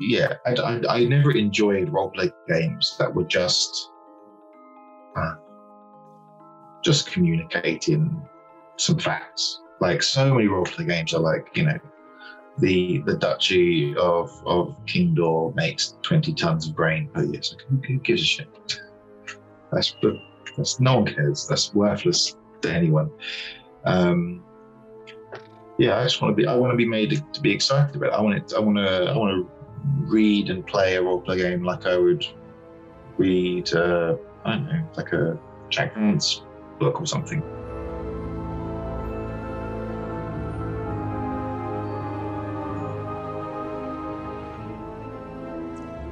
yeah, I never enjoyed roleplay games that were just communicating some facts. Like, so many roleplay games are like, the Duchy of Kingdor makes 20 tons of grain per year. So who gives a shit? That's no one cares. That's worthless to anyone. Yeah, I want to be made to be excited about it. I want to read and play a roleplay game like I would read, I don't know, like a Jack Vance book or something.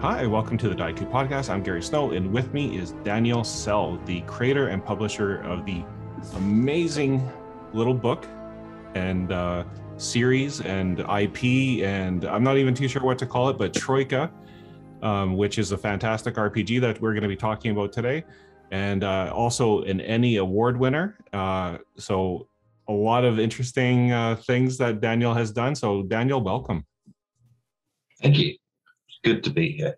Hi, welcome to the Dieku podcast. I'm Gary Snow, and with me is Daniel Sell, the creator and publisher of the amazing little book and series and IP, and I'm not even too sure what to call it, but Troika, which is a fantastic RPG that we're going to be talking about today, and also an Ennie award winner. So a lot of interesting things that Daniel has done. So Daniel, welcome. Thank you. Good to be here.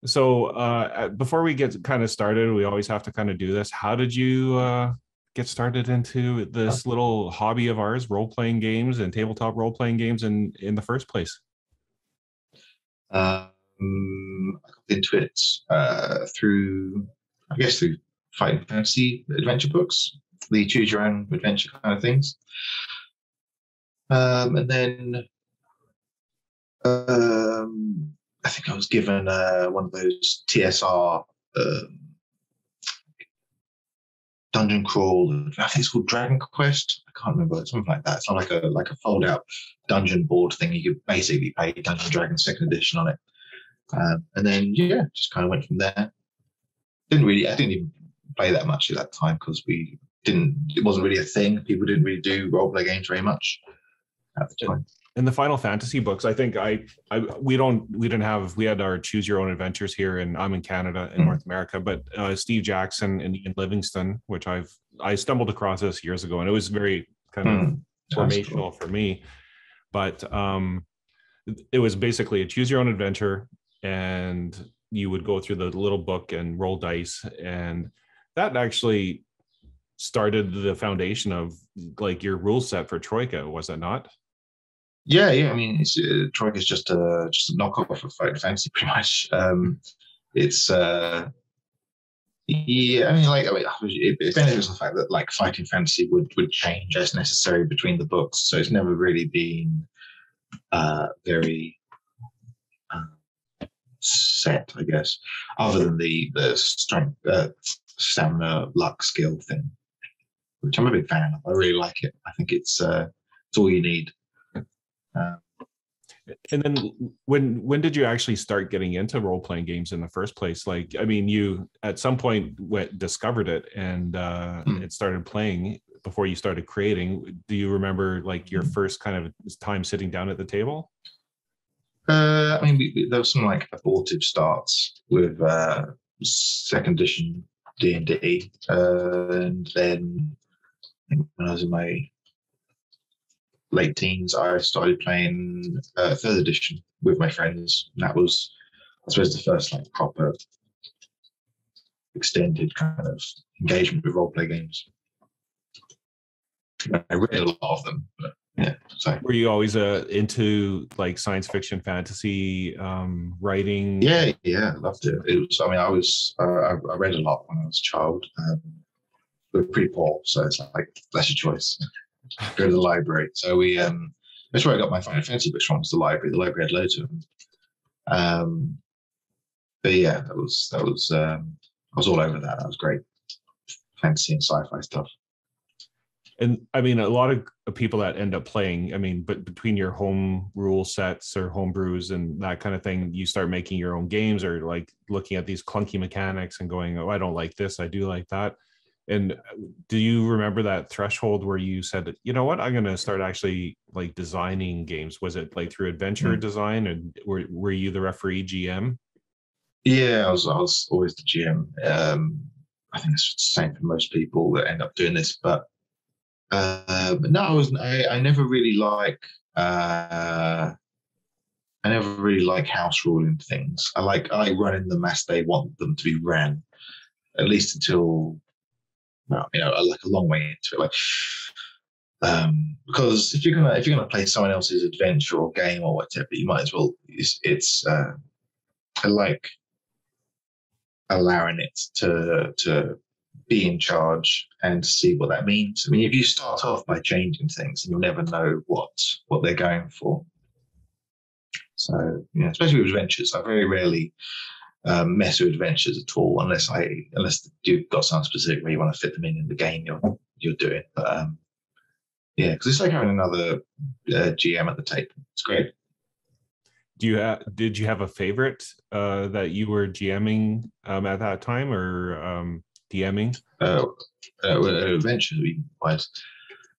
So before we get kind of started, we always have to kind of do this. How did you get started into this little hobby of ours, role-playing games and tabletop role-playing games in the first place? I got into it through fighting fantasy adventure books, the choose your own adventure kind of things. And then I think I was given one of those TSR dungeon crawl. I think it's called Dragon Quest. I can't remember, something like that. It's not like a fold out dungeon board thing. You could basically play Dungeons & Dragons 2nd edition on it, and then just kind of went from there. I didn't even play that much at that time because it wasn't really a thing. People didn't really do roleplay games very much at the time. In the Final Fantasy books, I think we had our choose your own adventures here, and I'm in Canada in North America, but Steve Jackson and Ian Livingston, which I stumbled across this years ago, and it was very kind of formational for me. But it was basically a choose your own adventure, and you would go through the little book and roll dice, and that actually started the foundation of like your rule set for Troika, was it not? Yeah. I mean, Troika is just a knockoff of Final Fantasy, pretty much. It's I mean, it benefits the fact that like fighting fantasy would change as necessary between the books, so it's never really been very set, I guess, other than the strength, stamina, luck, skill thing, which I'm a big fan of. I really like it. I think it's all you need. And then when did you actually start getting into role-playing games in the first place? Like, I mean, you at some point discovered it and it started playing before you started creating. Do you remember like your first kind of time sitting down at the table? I mean, there was some like abortive starts with 2nd edition D&D, and then I think when I was in my late teens, I started playing 3rd edition with my friends. And that was, I suppose, the first like proper extended kind of engagement with roleplay games. I read a lot of them, but yeah. So were you always into like science fiction, fantasy writing? Yeah, I loved it. It was. I mean, I read a lot when I was a child. We were pretty poor, so it's like that's your choice. Go to the library. So that's where I got my Final Fantasy books from, was the library. The library had loads of them. But yeah, I was all over that. That was great. Fantasy and sci-fi stuff. And I mean, a lot of people that end up playing, I mean, but between your home rule sets or home brews and that kind of thing, you start making your own games or like looking at these clunky mechanics and going, oh, I don't like this, I do like that. And do you remember that threshold where you said, you know what, I'm going to start actually like designing games? Was it like through adventure design, and were you the referee GM? Yeah, I was always the GM. I think it's the same for most people that end up doing this, but no, I never really I never really like house ruling things. I like running them as they want them to be ran, at least until, well, like a long way into it. Like, because if you're gonna play someone else's adventure or game or whatever, you might as well. I like allowing it to be in charge and to see what that means. I mean, if you start off by changing things, then you'll never know what they're going for. So, especially with adventures, I very rarely mess with adventures at all, unless you've got something specific where you want to fit them in the game you're doing. But yeah, because it's like having another GM at the table. It's great. Did you have a favorite that you were GMing at that time, or DMing? Adventure wise,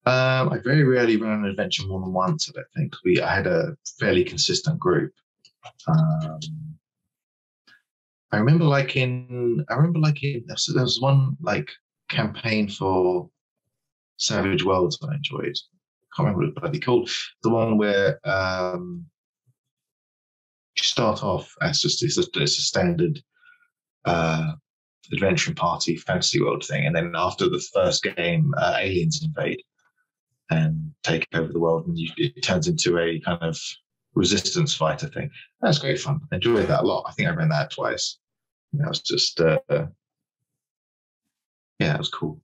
I very rarely run an adventure more than once. I don't think I had a fairly consistent group. I remember liking. So there was one like campaign for Savage Worlds I enjoyed. I can't remember what it bloody called. The one where you start off as just it's a standard adventuring party fantasy world thing, and then after the first game, aliens invade and take over the world, and it turns into a kind of resistance fighter thing. That's great fun. I enjoyed that a lot. I think I ran that twice. That was just it was cool.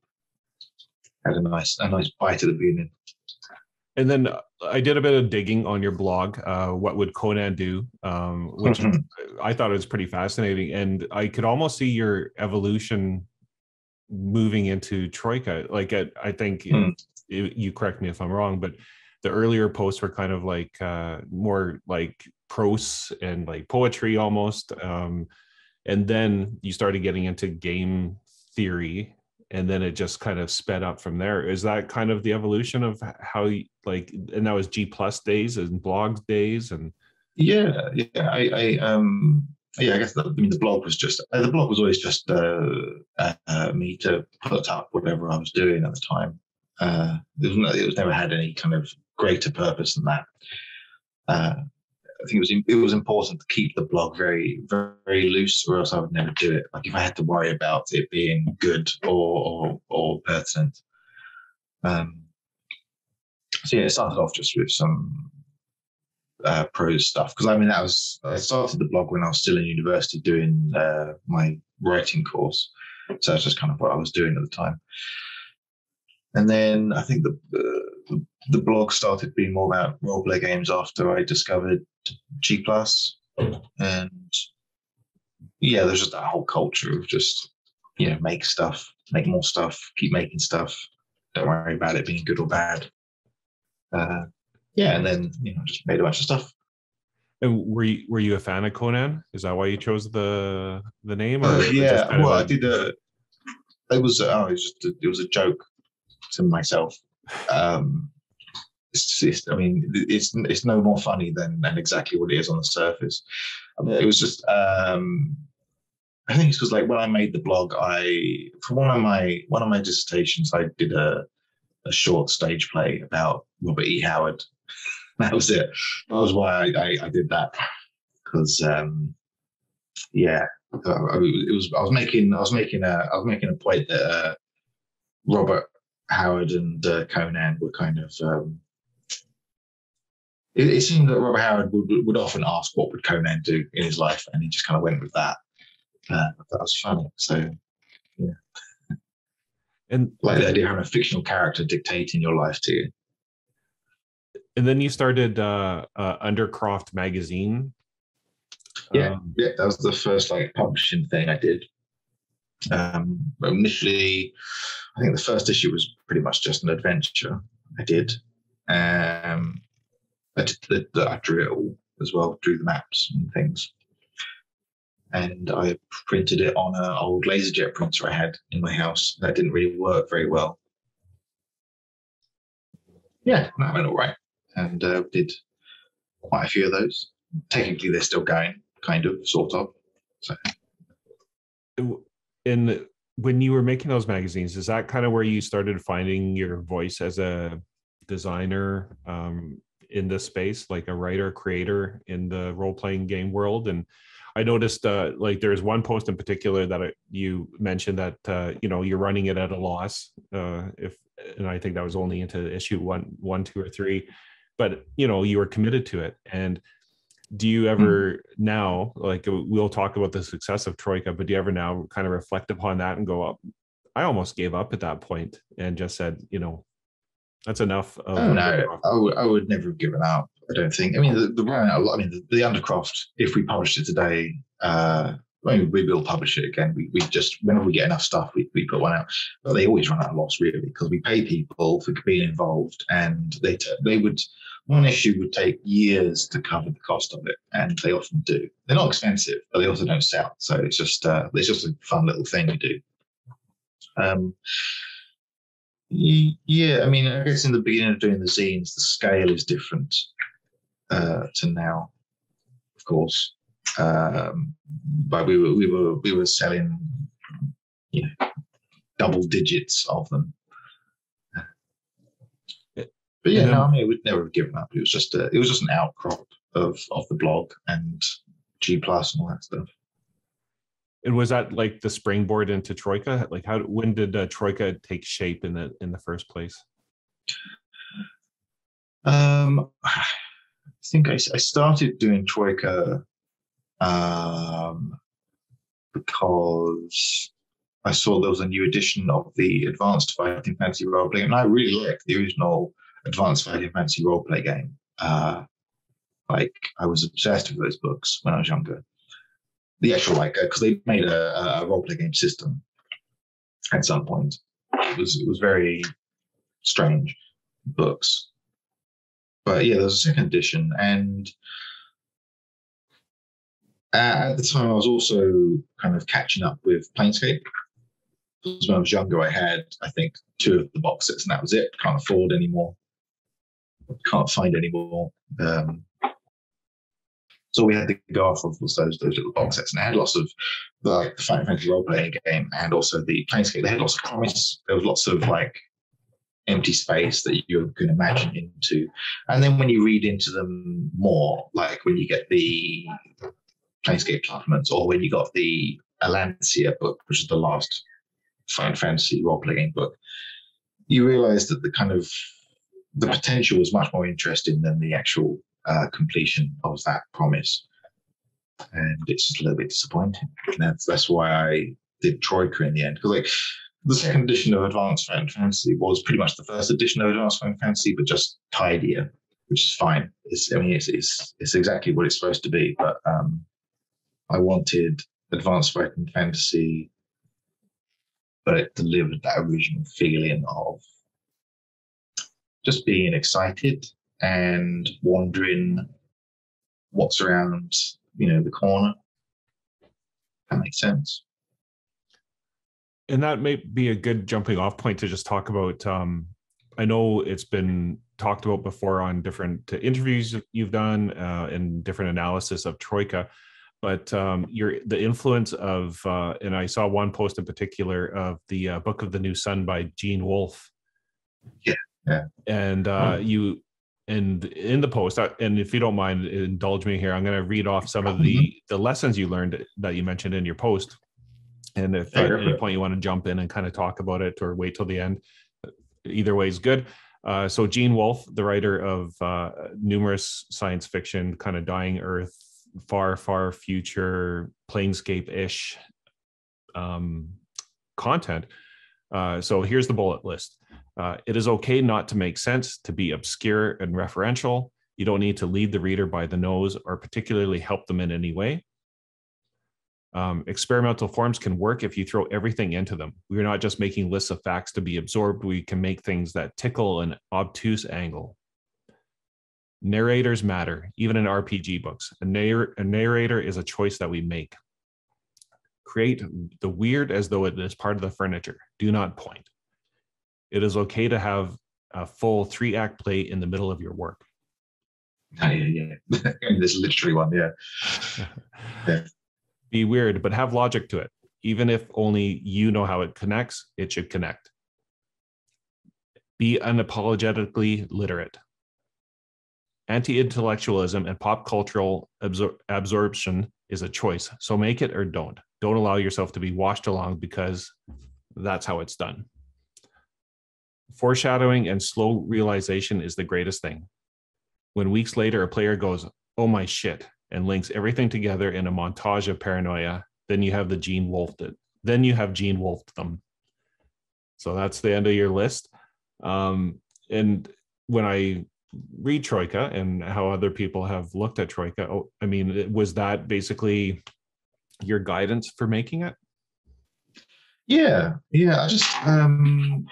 Had a nice bite at the beginning. And then I did a bit of digging on your blog. What would Conan do? Which I thought was pretty fascinating, and I could almost see your evolution moving into Troika. Like I think you correct me if I'm wrong, but the earlier posts were kind of like more like prose and like poetry almost, and then you started getting into game theory. And then it just kind of sped up from there. Is that kind of the evolution of how you like? And that was G+ days and blog days, and yeah. I guess the blog was always just me to put up whatever I was doing at the time. It was never had any kind of greater purpose than that. I think it was important to keep the blog very, very loose, or else I would never do it. Like if I had to worry about it being good or pertinent. So it started off just with some prose stuff, because I started the blog when I was still in university doing my writing course, so that's just kind of what I was doing at the time. And then I think the blog started being more about roleplay games after I discovered G+, and there's just that whole culture of just make stuff, make more stuff, keep making stuff, don't worry about it being good or bad. And then just made a bunch of stuff. And were you a fan of Conan? Is that why you chose the name? Or I did. It was a joke to myself. It's no more funny than exactly what it is on the surface. It was just. I think it's because like when I made the blog, for one of my dissertations, I did a short stage play about Robert E. Howard. That was it. That was why I did that, because I was making a point that Robert Howard and Conan were kind of. It seemed that Robert Howard would often ask what would Conan do in his life, and he just kind of went with that. That was funny. So yeah, and like the idea of having a fictional character dictating your life to you. And then you started Undercroft Magazine. Yeah, that was the first like publishing thing I did. Initially, I think the first issue was pretty much just an adventure I did. I drew it all as well, drew the maps and things. And I printed it on an old LaserJet printer I had in my house. That didn't really work very well. Yeah, that went all right. And did quite a few of those. Technically, they're still going, kind of, sort of. So. And when you were making those magazines, is that kind of where you started finding your voice as a designer? in this space, like a writer creator in the role-playing game world. And I noticed like there's one post in particular that you mentioned that you're running it at a loss, and I think that was only into issue one, 2, or 3, but you were committed to it. And do you ever now, like, we'll talk about the success of Troika, but do you ever now kind of reflect upon that and go, up, I almost gave up at that point and just said, that's enough of I would never have given up. I don't think. I mean, the the Undercroft, if we published it today, we will publish it again. We just, whenever we get enough stuff, we put one out. But they always run out of loss, really, because we pay people for being involved, and they would, one issue would take years to cover the cost of it, and they often do. They're not expensive, but they also don't sell. So it's just a fun little thing we do. Yeah, I mean, I guess in the beginning of doing the zines, the scale is different to now, of course. But we were selling, double digits of them. But yeah, no, I mean, we'd never have given up. It was just an outcrop of the blog and G Plus and all that stuff. And was that like the springboard into Troika? Like, when did Troika take shape in the first place? I think I started doing Troika because I saw there was a new edition of the Advanced Fighting Fantasy Roleplay, and I really liked the original Advanced Fighting Fantasy Roleplay game. Like, I was obsessed with those books when I was younger. The actual, because they made a roleplay game system at some point. It was very strange books. But yeah, there was a second edition, and at the time I was also kind of catching up with Planescape. Because when I was younger, I had, I think, 2 of the box sets, and that was it. Can't afford anymore. Can't find any more. So we had to go off of those little box sets, and they had lots of the Final Fantasy role-playing game, and also the Planescape. They had lots of promise. There was lots of empty space that you can imagine into. And then when you read into them more, like when you get the Planescape supplements, or when you got the Alancia book, which is the last Final Fantasy role-playing book, you realize that the potential was much more interesting than the actual completion of that promise, and it's just a little bit disappointing. And that's why I did Troika in the end, because the second edition of Advanced Final Fantasy was pretty much the first edition of Advanced Final Fantasy, but just tidier, which is fine. It's exactly what it's supposed to be. But I wanted Advanced Final Fantasy, but it delivered that original feeling of just being excited and wondering what's around, the corner. That makes sense. And that may be a good jumping off point to just talk about. I know it's been talked about before on different interviews you've done and different analysis of Troika, but the influence of, and I saw one post in particular of the Book of the New Sun by Gene Wolfe. Yeah. And you. And in the post, and if you don't mind, indulge me here, I'm going to read off some of the lessons you learned that you mentioned in your post. And if at any point you want to jump in and kind of talk about it, or wait till the end, either way is good. So Gene Wolfe, the writer of numerous science fiction, kind of dying Earth, far, far future, Planescape-ish content. So here's the bullet list. It is okay not to make sense, to be obscure and referential. You don't need to lead the reader by the nose or particularly help them in any way. Experimental forms can work if you throw everything into them. We're not just making lists of facts to be absorbed. We can make things that tickle an obtuse angle. Narrators matter, even in RPG books. A narrator is a choice that we make. Create the weird as though it is part of the furniture. Do not point. It is okay to have a full 3-act play in the middle of your work. Yeah. This literary one, yeah. Be weird, but have logic to it. Even if only you know how it connects, it should connect. Be unapologetically literate. Anti-intellectualism and pop cultural absorption is a choice. So make it or don't. Don't allow yourself to be washed along because that's how it's done. Foreshadowing and slow realization is the greatest thing. When weeks later a player goes, "Oh my shit," and links everything together in a montage of paranoia, then you have Gene Wolfed it. Then you have Gene Wolfed them. So that's the end of your list. And when I read Troika and how other people have looked at Troika, I mean, was that basically your guidance for making it? Yeah. I just I mean,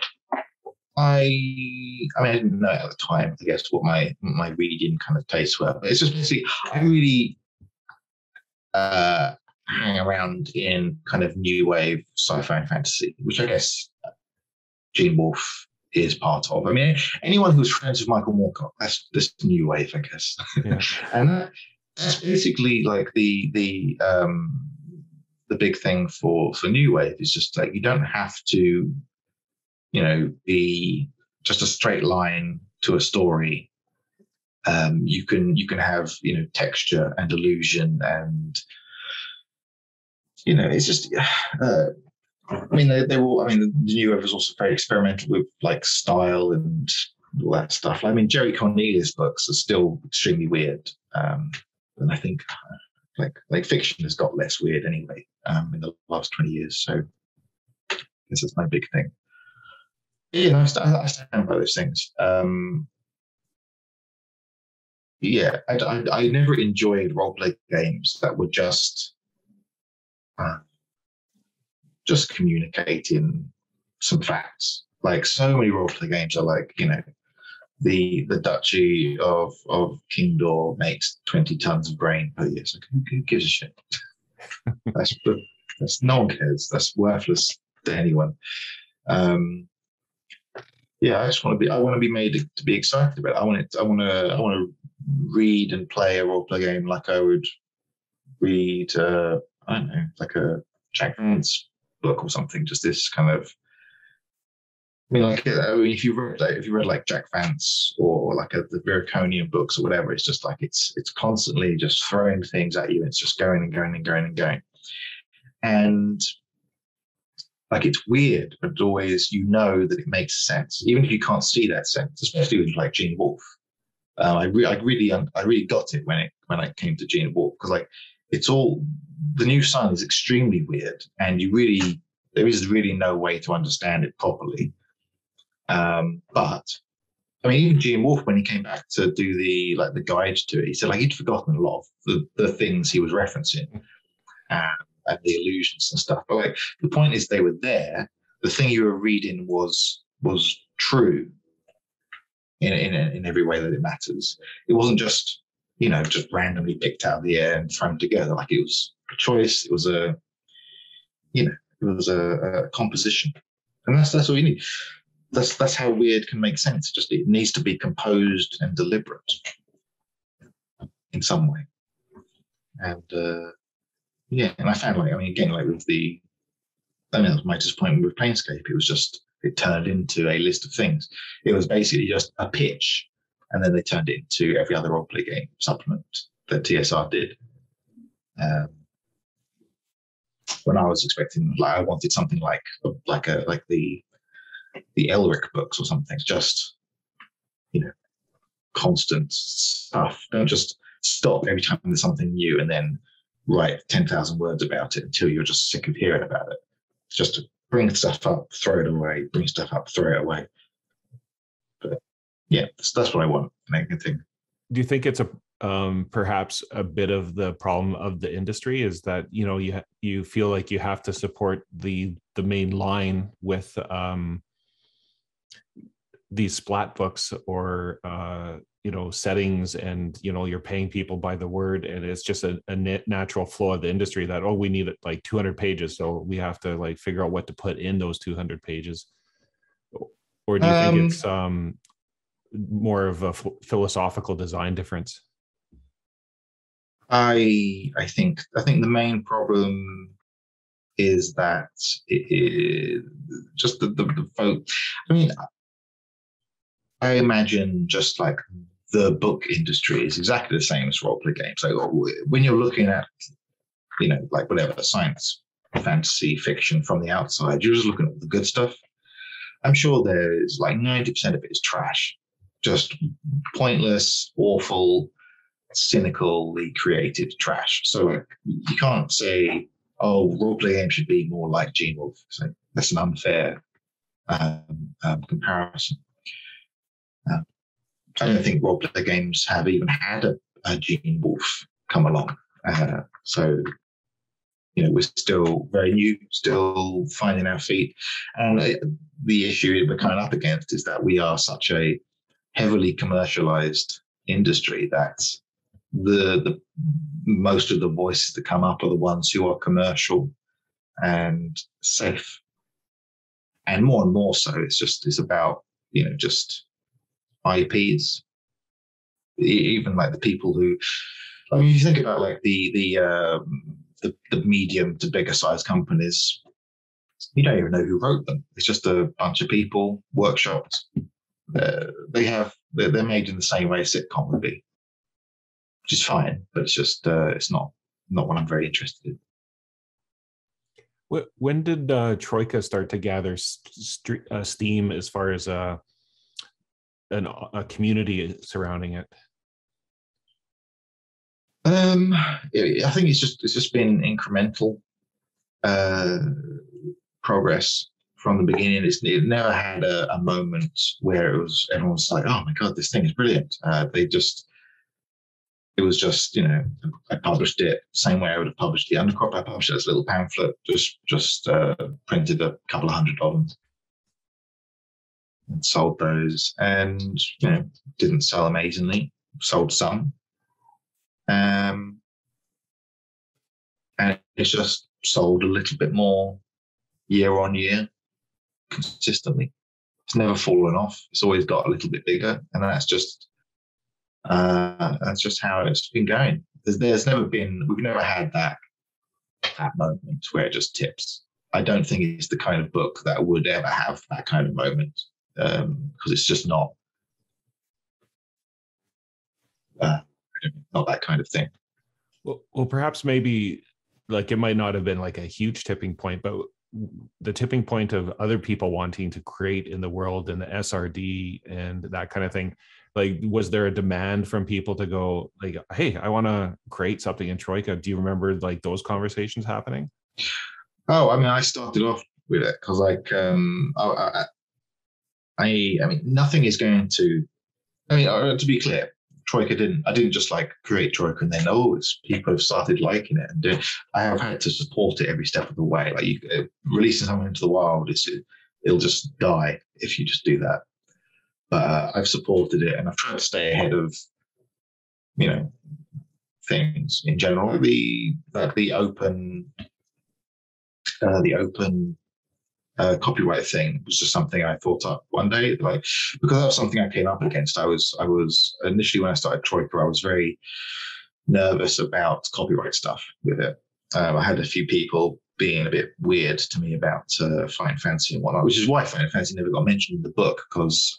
I didn't know at the time, I guess, what my reading kind of tastes were. But it's just basically, I really hang around in kind of new wave sci-fi and fantasy, which I guess Gene Wolfe is part of. I mean, anyone who's friends with Michael Moorcock, that's this new wave, I guess. Yeah. And that's basically like the big thing for new wave is just like, you don't have to, be just a straight line to a story. You can have, texture and illusion, and it's just I mean, they were all, I mean, the new wave was also very experimental with like style and all that stuff. I mean, Jerry Cornelius books are still extremely weird. And I think like fiction has got less weird anyway in the last 20 years. So this is my big thing. Yeah, I stand by those things. Yeah, I never enjoyed roleplay games that were just communicating some facts. Like, so many roleplay games are like, the Duchy of Kingdor makes 20 tons of grain per year. So who gives a shit? that's no one cares. That's worthless to anyone. Yeah, I want to be made to be excited about it. I want to read and play a roleplay game like I would read, I don't know, like a Jack Vance book or something. Just this kind of, if you read like Jack Vance or like the Viraconian books or whatever, it's just like it's constantly just throwing things at you. It's just going and going and going and going, and like, it's weird, but always that it makes sense, even if you can't see that sense. Especially with like Gene Wolfe, I really got it when I came to Gene Wolfe, because like it's all, the New Sun is extremely weird, and there is really no way to understand it properly. But I mean, even Gene Wolfe, when he came back to do the guide to it, he said like he'd forgotten a lot of the things he was referencing. And the illusions and stuff. But like, the point is, they were there. The thing you were reading was true in every way that it matters. It wasn't just just randomly picked out of the air and thrown together. Like, it was a choice. It was a composition, and that's all you need. That's how weird can make sense. Just, it needs to be composed and deliberate in some way. And yeah, and I found again, with that was my disappointment with Planescape. It was just, it turned into a list of things. It was basically just a pitch, and then they turned it into every other roleplay game supplement that TSR did. When I was expecting, I wanted something like the Elric books or something, just constant stuff. Don't just stop every time there's something new and then write 10,000 words about it until you're just sick of hearing about it. It's just to bring stuff up, throw it away, bring stuff up, throw it away. But yeah, that's what I want. I think. Do you think it's perhaps a bit of the problem of the industry is that you feel like you have to support the main line with these splat books or settings, and you're paying people by the word, and it's just a natural flow of the industry that, we need like 200 pages, so we have to like figure out what to put in those 200 pages? Or do you think it's more of a philosophical design difference? I think the main problem is that it is just the folk. I mean, I imagine just like the book industry is exactly the same as role play games. So when you're looking at, like whatever, science, fantasy, fiction from the outside, you're just looking at the good stuff. I'm sure there's like 90% of it is trash, just pointless, awful, cynically created trash. So like, you can't say, oh, role play games should be more like Gene Wolfe. So that's an unfair comparison. I don't think role play games have even had a Gene Wolfe come along. So, we're still very new, still finding our feet. And the issue we're coming up against is that we are such a heavily commercialized industry that the most of the voices that come up are the ones who are commercial and safe. And more so, it's about, just IPs. Even like the people who, I mean, you think about like the medium to bigger size companies, you don't even know who wrote them. It's just a bunch of people workshopped. They're made in the same way a sitcom would be, which is fine, but it's just it's not what I'm very interested in. When did Troika start to gather steam as far as a community surrounding it? I think it's just been incremental progress from the beginning. It never had a moment where everyone was like, "Oh my god, this thing is brilliant." It was just, I published it same way I would have published the Undercroft. I published it as a little pamphlet, just printed a couple of $100 and sold those, and didn't sell amazingly, sold some. And it's just sold a little bit more year on year consistently. It's never fallen off. It's always got a little bit bigger, and that's just how it's been going. We've never had that moment where it just tips. I don't think it's the kind of book that would ever have that kind of moment, because it's just not that kind of thing. Well, perhaps maybe like it might not have been like a huge tipping point, but the tipping point of other people wanting to create in the world and the SRD and that kind of thing. Like, was there a demand from people to go like, hey, I want to create something in Troika? Do you remember like those conversations happening? Oh, I mean, I started off with it because like, I mean, nothing is going to, I mean, to be clear, Troika I didn't just like create Troika and then, people have started liking it. And I have had to support it every step of the way. Like releasing something into the wild, it'll just die if you just do that. But I've supported it and I've tried to stay ahead of, things in general. The open copyright thing was just something I thought up one day, like, because that was something I came up against. I was initially, when I started Troika, I was very nervous about copyright stuff with it. I had a few people being a bit weird to me about Fine Fancy and whatnot, which is why Fine Fancy never got mentioned in the book, because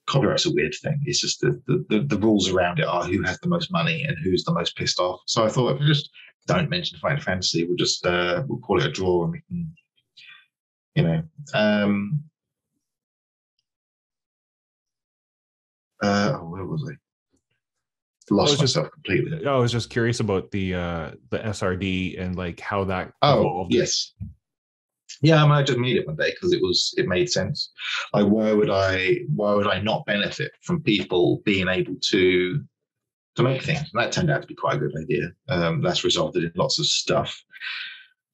copyright's a weird thing. It's just the rules around it are who has the most money and who's the most pissed off. So I thought, if we just don't mention Final Fantasy, we'll just we'll call it a draw, and we can, where was I? Lost myself completely. I was just curious about the SRD and like how that evolved. Yes. Yeah, I mean, I just made it one day because it made sense. Like, why would I not benefit from people being able to make things? And that turned out to be quite a good idea. That's resulted in lots of stuff.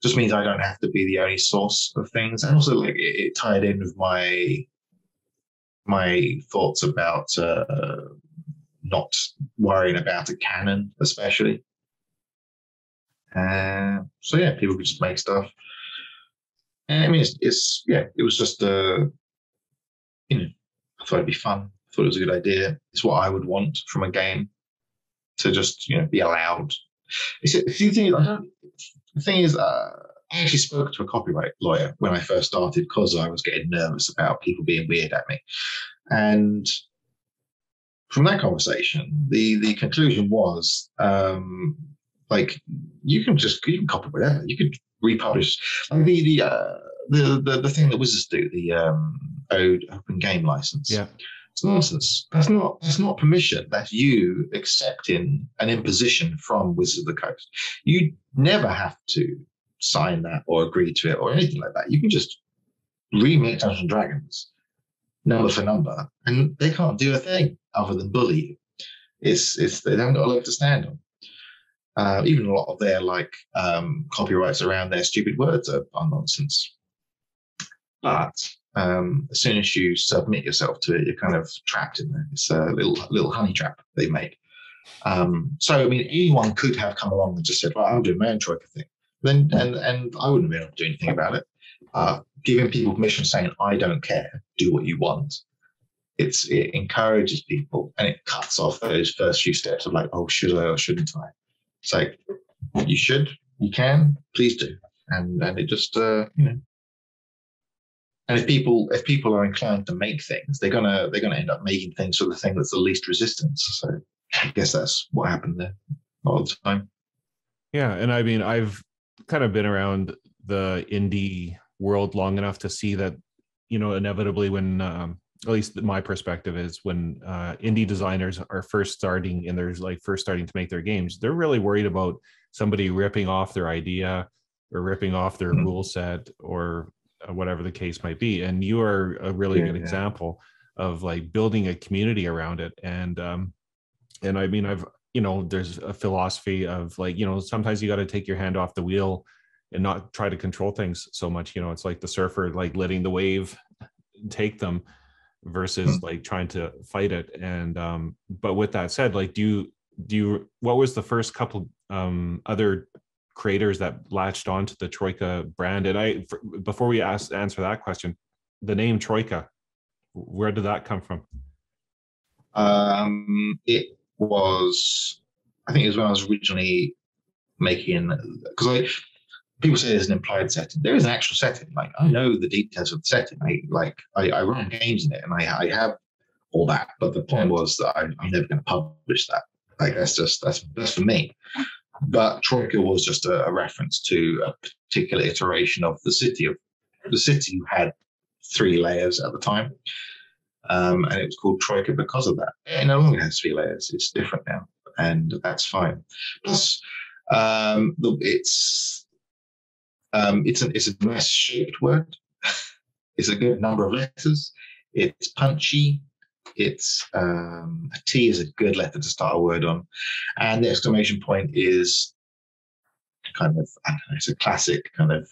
Just means I don't have to be the only source of things, and also like it tied in with my thoughts about not worrying about a canon, especially. So yeah, people could just make stuff. And I mean, it was just I thought it'd be fun. I thought it was a good idea. It's what I would want from a game, to just be allowed. The thing is, I actually spoke to a copyright lawyer when I first started because I was getting nervous about people being weird at me, and from that conversation, the conclusion was like you can copy whatever. You could republish like the thing that Wizards do, the open game license. Yeah. It's nonsense. That's not permission. That's you accepting an imposition from Wizards of the Coast. You never have to sign that or agree to it or anything like that. You can just remake Dungeons and Dragons number for number, and they can't do a thing other than bully you. It's they haven't got a leg to stand on. Even a lot of their copyrights around their stupid words are nonsense. But as soon as you submit yourself to it, you're kind of trapped in there. It's a little honey trap they made. So I mean, anyone could have come along and just said, "Well, I'm doing my own Troika thing," then and I wouldn't be able to do anything about it. Giving people permission, saying, "I don't care, do what you want," it encourages people, and it cuts off those first few steps of like, "Oh, should I or shouldn't I?" It's like, you should, you can, please do, and it just And if people are inclined to make things, they're gonna end up making things for the thing that's the least resistance. So I guess that's what happened there all the time. Yeah, and I mean, I've kind of been around the indie world long enough to see that, inevitably when, at least my perspective is when indie designers are first starting and they're first starting to make their games, they're really worried about somebody ripping off their idea or ripping off their rule set or whatever the case might be. And you are a really good example of building a community around it. And I mean, I've, there's a philosophy of sometimes you got to take your hand off the wheel and not try to control things so much. It's like the surfer, letting the wave take them versus trying to fight it. And, but with that said, do you, what was the first couple other creators that latched onto the Troika brand? And before we answer that question, the name Troika, where did that come from? It was, I think it was when I was originally making, because people say there's an implied setting. There is an actual setting. I know the details of the setting. I run games in it, and I have all that. But the point was that I'm never going to publish that. That's for me. But Troika was just a reference to a particular iteration of the city. The city had 3 layers at the time, and it was called Troika because of that. It no longer has 3 layers; it's different now, and that's fine. Plus, it's a nice shaped word. It's a good number of letters. It's punchy. It's a T is a good letter to start a word on, and the exclamation point is kind of, I don't know, it's a classic kind of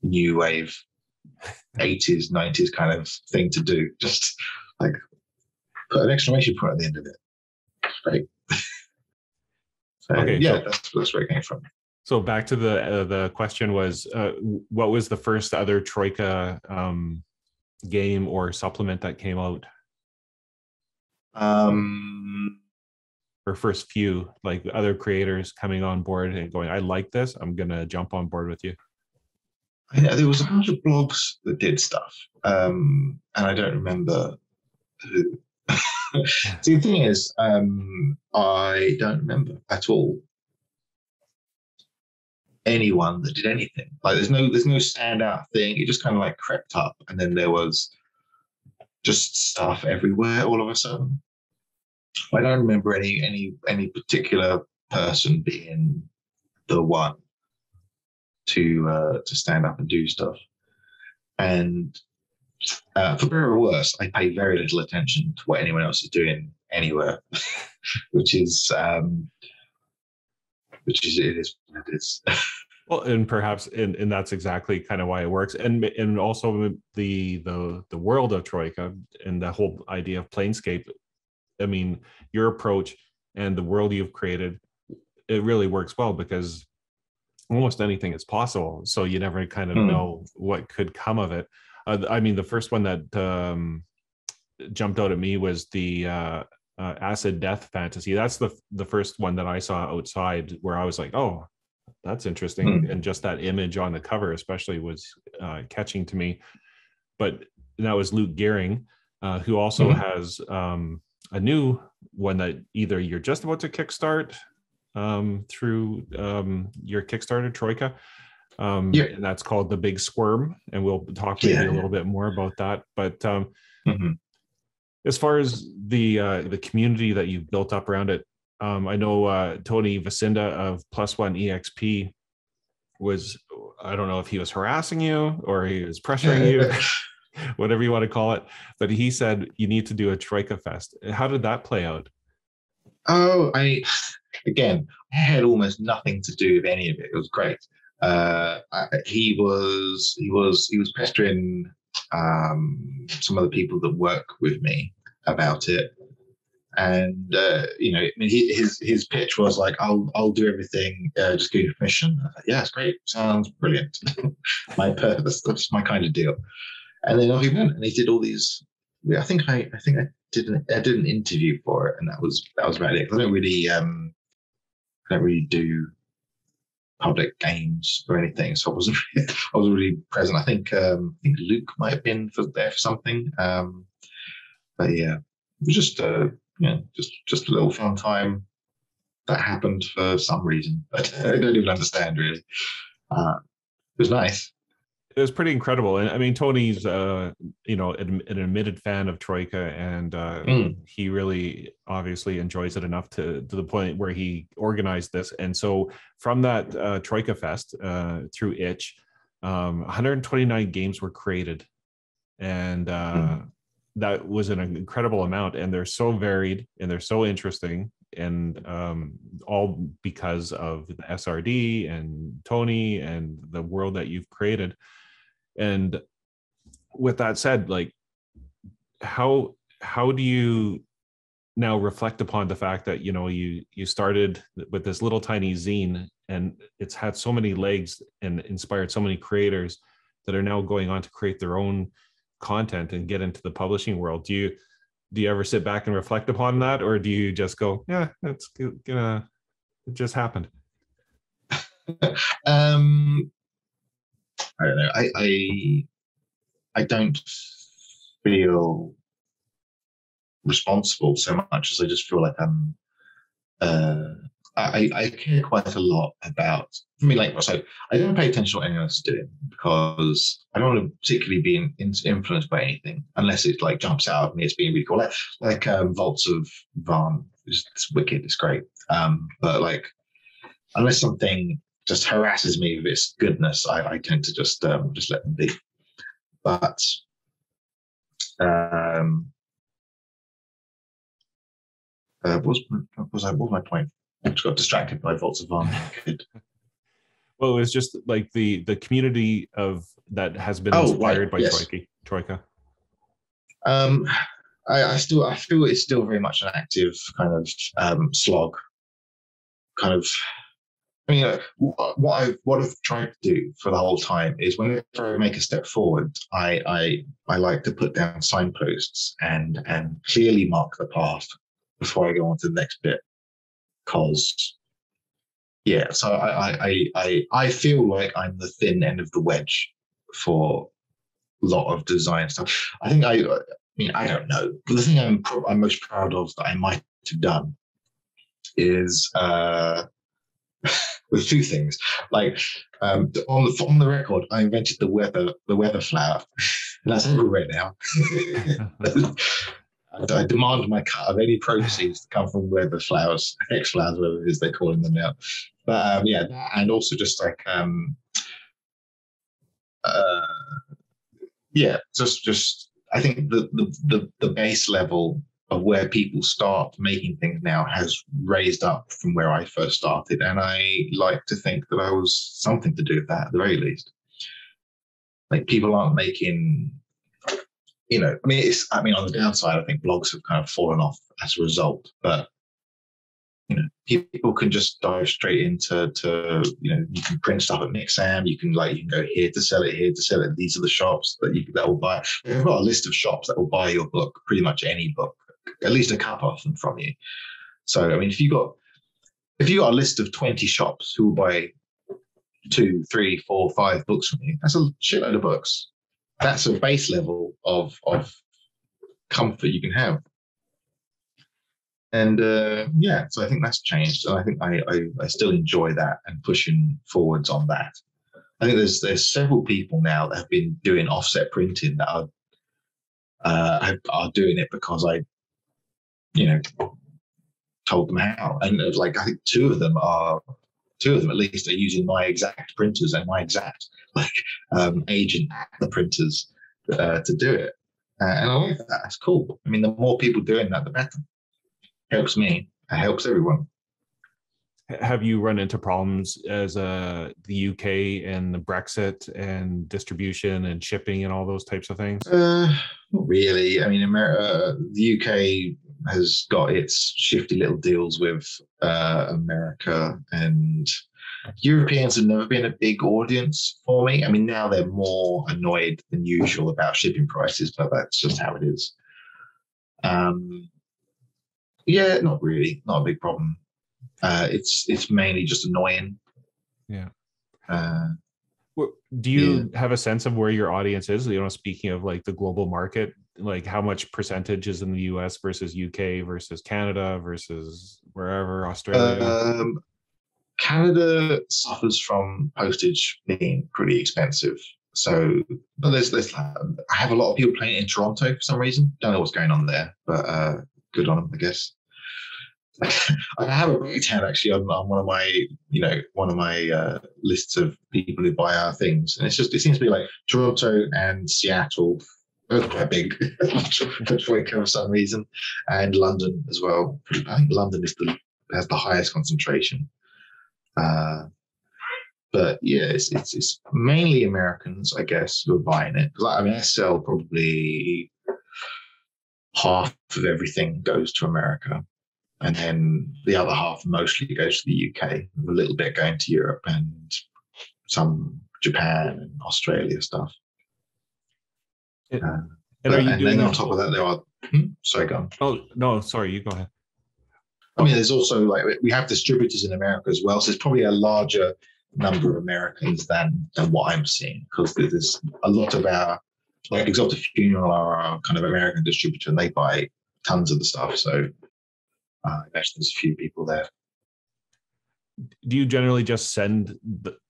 new wave 80s 90s kind of thing to do. Just put an exclamation point at the end of it. Great. So, okay, yeah, that's where it came from. So back to the question was, what was the first other Troika game or supplement that came out? Or first few, other creators coming on board and going, I like this, I'm gonna jump on board with you. There was a bunch of blogs that did stuff, and I don't remember who. See, the thing is, I don't remember at all anyone that did anything. There's no standout thing. It just kind of crept up, and then there was just stuff everywhere all of a sudden. I don't remember any particular person being the one to stand up and do stuff. And for better or worse, I pay very little attention to what anyone else is doing anywhere, which is it is what it is. Well, and perhaps, and that's exactly kind of why it works, and also the world of Troika and the whole idea of Planescape. I mean, your approach and the world you've created, it really works well because almost anything is possible. So you never kind of know what could come of it. I mean, the first one that jumped out at me was the acid death fantasy. That's the first one that I saw outside where I was like, oh, that's interesting. And just that image on the cover especially was catching to me. But that was Luke Gehring, who also has a new one that either you're just about to kickstart through your Kickstarter, Troika. And that's called The Big Squirm. And we'll talk maybe a little bit more about that. But as far as the community that you've built up around it, I know Tony Vasinda of Plus One EXP was, I don't know if he was harassing you or he was pressuring you, whatever you want to call it, but he said you need to do a Troika Fest. How did that play out? Oh, I had almost nothing to do with any of it. It was great. He was pestering some of the people that work with me about it, and his pitch was like, I'll do everything, just give you permission. I thought, yeah, it's great, sounds brilliant. My purpose, that's my kind of deal. And then he went and he did all these. I think I did an interview for it, and that was about it. I don't really do public games or anything, so I wasn't really present. I think Luke might have been there for something, but yeah, it was just just a little fun time that happened for some reason, but I don't even understand really. It was nice. It was pretty incredible. And I mean, Tony's, an admitted fan of Troika, and he really obviously enjoys it enough to the point where he organized this. And so from that Troika Fest through Itch, 129 games were created. And that was an incredible amount. And they're so varied and they're so interesting. And all because of the SRD and Tony and the world that you've created. And with that said, like, how do you now reflect upon the fact that you started with this little tiny zine and it's had so many legs and inspired so many creators that are now going on to create their own content and get into the publishing world? Do you ever sit back and reflect upon that, or do you just go, yeah, it's gonna, it just happened? I don't know. I don't feel responsible so much as I just feel like I care quite a lot about. I mean, like, so I don't pay attention to what anyone else is doing because I don't want to particularly be influenced by anything unless it like jumps out of me as being really cool. Like Vaults of Varn, it's wicked, it's great. But like, unless something just harasses me with its goodness, I tend to just let them be. But what was my point? I just got distracted by Vaults of Varn. Well, it was just like the community of that has been inspired by Troika. I feel it's still very much an active kind of slog. Kind of, I mean, what I've tried to do for the whole time is whenever I make a step forward, I like to put down signposts and clearly mark the path before I go on to the next bit. Because so I feel like I'm the thin end of the wedge for a lot of design stuff. I think I don't know. But the thing I'm most proud of that I might have done is with two things. Like on the record, I invented the weather flower. That's everywhere now. I demand my cut of any proceeds to come from weather flowers, X flowers, whatever it is they're calling them now. But and also just like just I think the base level of where people start making things now has raised up from where I first started, and I like to think that I was something to do with that at the very least. Like, people aren't making, on the downside, I think blogs have kind of fallen off as a result, but people can just dive straight into you can print stuff at Mixam, you can go here to sell it, these are the shops that will buy. They've got a list of shops that will buy your book, pretty much any book, at least a couple of them from you. So I mean, if you got a list of 20 shops who will buy 2, 3, 4, 5 books from you, that's a shitload of books. That's a base level of comfort you can have. And yeah, so I think that's changed, and I think I still enjoy that and pushing forwards on that. I think there's several people now that have been doing offset printing that are doing it because I, told them how, and it was like I think two of them at least are using my exact printers and my exact agent at the printers to do it, and I like that. That's cool. I mean, the more people doing that, the better. Helps me. It helps everyone. Have you run into problems as the UK and the Brexit and distribution and shipping and all those types of things? Not really. I mean, the UK has got its shifty little deals with America, and Europeans have never been a big audience for me. I mean, now they're more annoyed than usual about shipping prices, but that's just how it is. Yeah, not really. Not a big problem. It's mainly just annoying. Yeah. Do you have a sense of where your audience is? Speaking of like the global market, like how much percentage is in the US versus UK versus Canada versus wherever, Australia? Canada suffers from postage being pretty expensive. So, but there's I have a lot of people playing in Toronto for some reason. Don't know what's going on there, but good on them, I guess. I have a breakdown actually on one of my lists of people who buy our things, and it seems to be like Toronto and Seattle, both quite big for Troika for some reason, and London as well. I think London has the highest concentration. But yeah, it's mainly Americans, I guess, who are buying it. Because I sell probably half of everything goes to America. And then the other half mostly goes to the UK, a little bit going to Europe and some Japan and Australia stuff. And then on top of that, there are. Sorry, go on. Oh no, sorry, you go ahead. I mean, there's also we have distributors in America as well, so it's probably a larger number of Americans than what I'm seeing, because there's a lot of our Exalted Funeral are our kind of American distributor, and they buy tons of the stuff. So. Actually, there's a few people there. Do you generally just send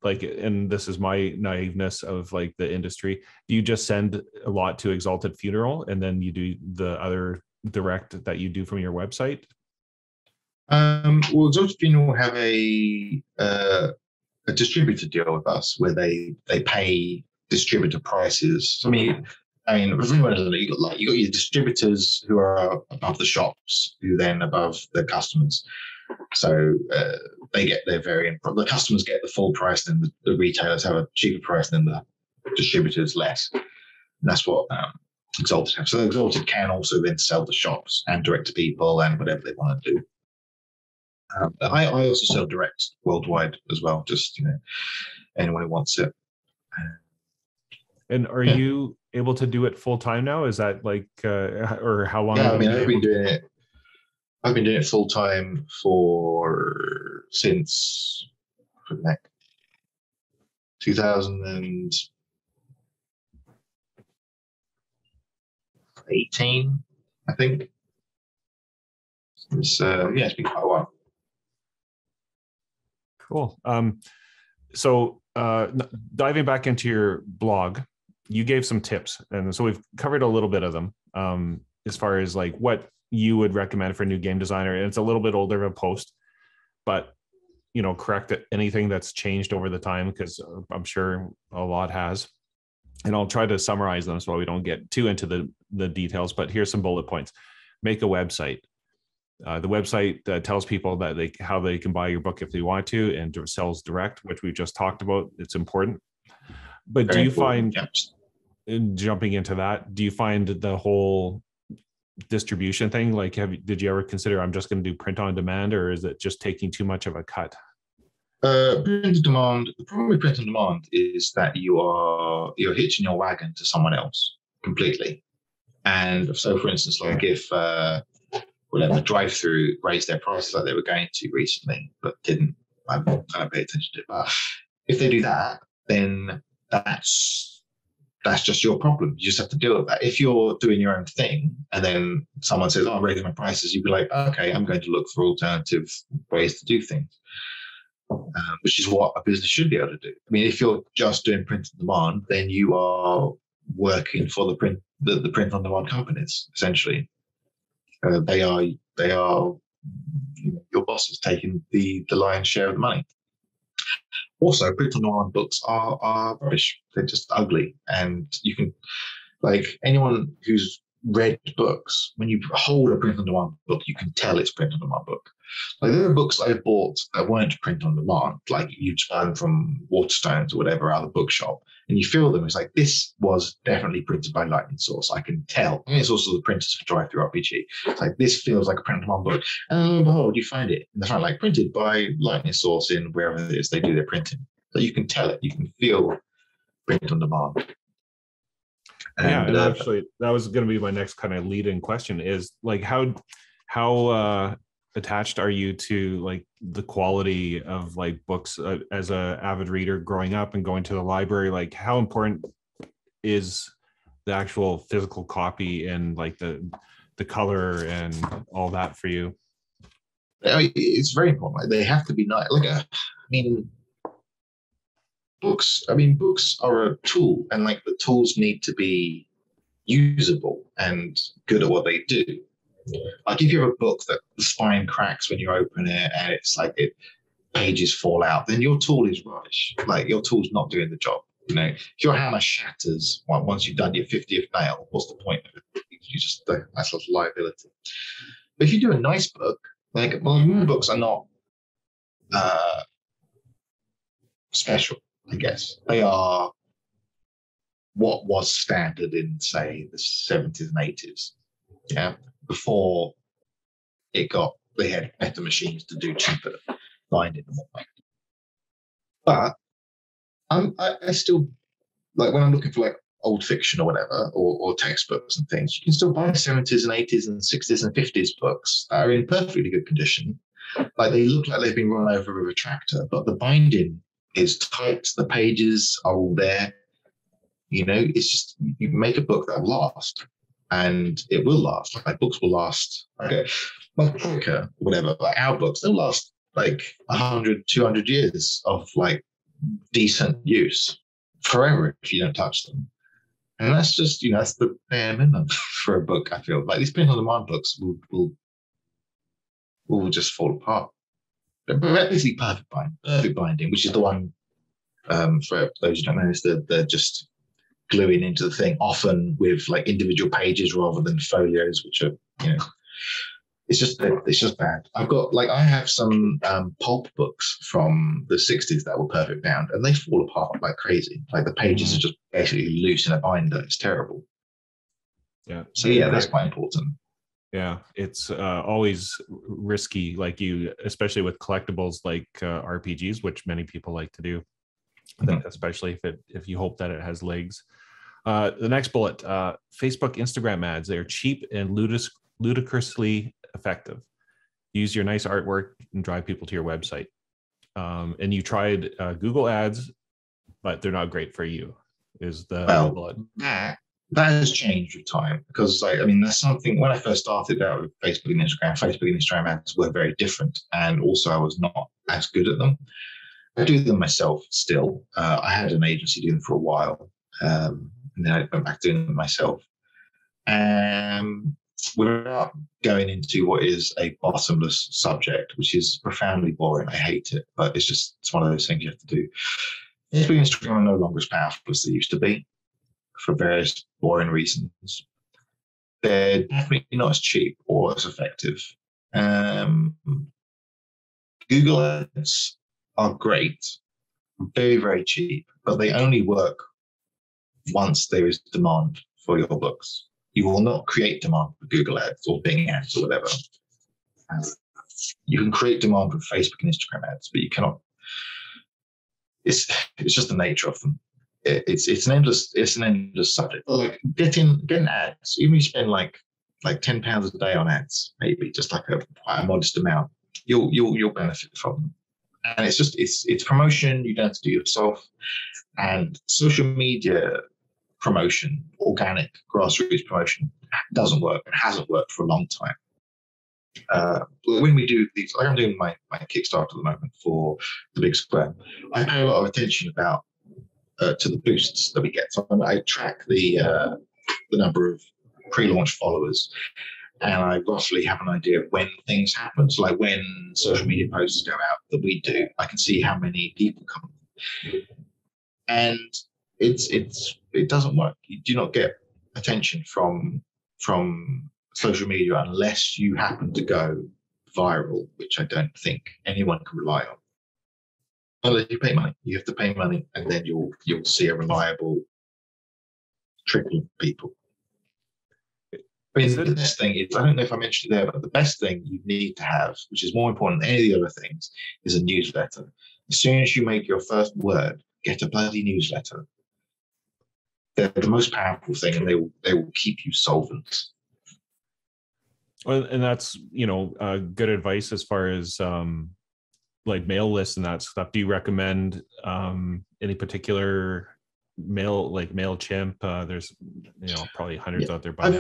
and this is my naiveness of the industry, do you just send a lot to Exalted Funeral and then you do the other direct that you do from your website? Well, Exalted Funeral have a distributor deal with us where they pay distributor prices. So, I mean, if anyone doesn't know, you got your distributors who are above the shops, who then above the customers. So they get their variant. The customers get the full price, then the retailers have a cheaper price, than the distributors less. And that's what Exalted have. So Exalted can also then sell to shops and direct to people and whatever they want to do. But I also sell direct worldwide as well. Just anyone who wants it. And are you able to do it full time now? Is that or how long? Yeah, I mean, I've been doing it full time since 2018, I think. It's it's been quite a while. Cool. So diving back into your blog, you gave some tips, and so we've covered a little bit of them as far as what you would recommend for a new game designer. And it's a little bit older of a post, but correct anything that's changed over the time, because I'm sure a lot has. And I'll try to summarize them so we don't get too into the details, but here's some bullet points. Make a website. The website tells people that how they can buy your book if they want to, and sells direct, which we've just talked about. It's important. But do you find, jumping into that, do you find the whole distribution thing, did you ever consider, I'm just going to do print on demand, or is it just taking too much of a cut? Print on demand. The problem with print on demand is that you're hitching your wagon to someone else completely. And so, for instance, if whatever drive-through raised their prices like they were going to recently, but didn't, I kind of pay attention to it. But if they do that, then that's that's just your problem. You just have to deal with that. If you're doing your own thing and then someone says, "Oh, I'm raising my prices," you'd be like, "Okay, I'm going to look for alternative ways to do things," which is what a business should be able to do. I mean, if you're just doing print on demand, then you are working for the print on demand companies. Essentially, they are your boss is taking the lion's share of the money. Also, print on demand books are rubbish. They're just ugly, and you can, like, anyone who's read books, when you hold a print on demand book, you can tell it's print on demand book. Like, there are books I've bought that weren't print on demand, like you'd find from Waterstones or whatever out of the bookshop, and you feel them. It's like, this was definitely printed by Lightning Source. I can tell. And it's also the printers for TTRPG. It's like, this feels like a print on demand book. And lo and behold, you find it in the front, like printed by Lightning Source in wherever it is they do their printing. So you can tell it. You can feel print on demand. And actually, that was going to be my next kind of lead-in question: is like, how attached are you to like the quality of like books as a avid reader growing up and going to the library? Like, how important is the actual physical copy and like the color and all that for you? I mean, it's very important. Like, they have to be nice. Books are a tool, and like the tools need to be usable and good at what they do. Like, if you have a book that the spine cracks when you open it and it's like pages fall out, then your tool is rubbish. Like, your tool's not doing the job. You know, if your hammer shatters once you've done your 50th nail, what's the point of it? That's a liability. But if you do a nice book, like, moon books are not special, I guess. They are what was standard in, say, the 70s and 80s. Yeah. Before they had better machines to do cheaper binding and whatnot. But I still, like, when I'm looking for like old fiction or whatever, or textbooks and things, you can still buy 70s and 80s and 60s and 50s books that are in perfectly good condition. Like, they look like they've been run over with a tractor, but the binding is tight, the pages are all there. You know, it's just, you make a book that will last, and it will last. Like, books will last. Okay, like Troika, whatever, like our books, they'll last like 100, 200 years of like decent use forever if you don't touch them. And that's just, that's the bare minimum for a book. I feel like these print on demand books will just fall apart. But basically perfect binding, which is the one, for those who don't know, is they're just gluing into the thing, often with like individual pages rather than folios, which are, it's just bad. I have some pulp books from the 60s that were perfect bound, and they fall apart like crazy. Like, the pages are just basically loose in a binder. It's terrible. Yeah. So yeah, that's quite important. Yeah, it's always risky, like especially with collectibles like RPGs, which many people like to do, especially if you hope that it has legs. The next bullet, Facebook, Instagram ads. They are cheap and ludicrously effective. Use your nice artwork and drive people to your website. And you tried Google ads, but they're not great for you, is the bullet. That has changed with time, because that's something, when I first started out with Facebook and Instagram ads were very different, and also I was not as good at them. I do them myself still. I had an agency doing them for a while, and then I went back doing them myself. Without going into what is a bottomless subject, which is profoundly boring, I hate it, but it's one of those things you have to do. Facebook and Instagram are no longer as powerful as they used to be, for various boring reasons. They're definitely not as cheap or as effective. Google ads are great, very, very cheap, but they only work once there is demand for your books. You will not create demand for Google ads or Bing ads or whatever. You can create demand with Facebook and Instagram ads, but you cannot. It's just the nature of them. It's an endless subject. Like, getting ads, even if you spend like £10 a day on ads, maybe just like quite a modest amount, you'll benefit from them. And it's promotion you don't have to do yourself. And social media promotion, organic grassroots promotion, doesn't work and hasn't worked for a long time. When we do these, like I'm doing my Kickstarter at the moment for the Big Square, I pay a lot of attention about to the boosts that we get. So I track the number of pre-launch followers, and I roughly have an idea of when things happen. So like when social media posts go out that we do, I can see how many people come. And it doesn't work. You do not get attention from social media unless you happen to go viral, which I don't think anyone can rely on. Unless you pay money. You have to pay money, and then you'll see a reliable trickle of people. I mean, the best thing is, I don't know if I mentioned it there, but the best thing you need to have, which is more important than any of the other things, is a newsletter. As soon as you make your first word, get a bloody newsletter. They're the most powerful thing, and they will keep you solvent. Well, and that's, good advice as far as like mail lists and that stuff. Do you recommend any particular mail, like MailChimp? There's probably hundreds out there by now.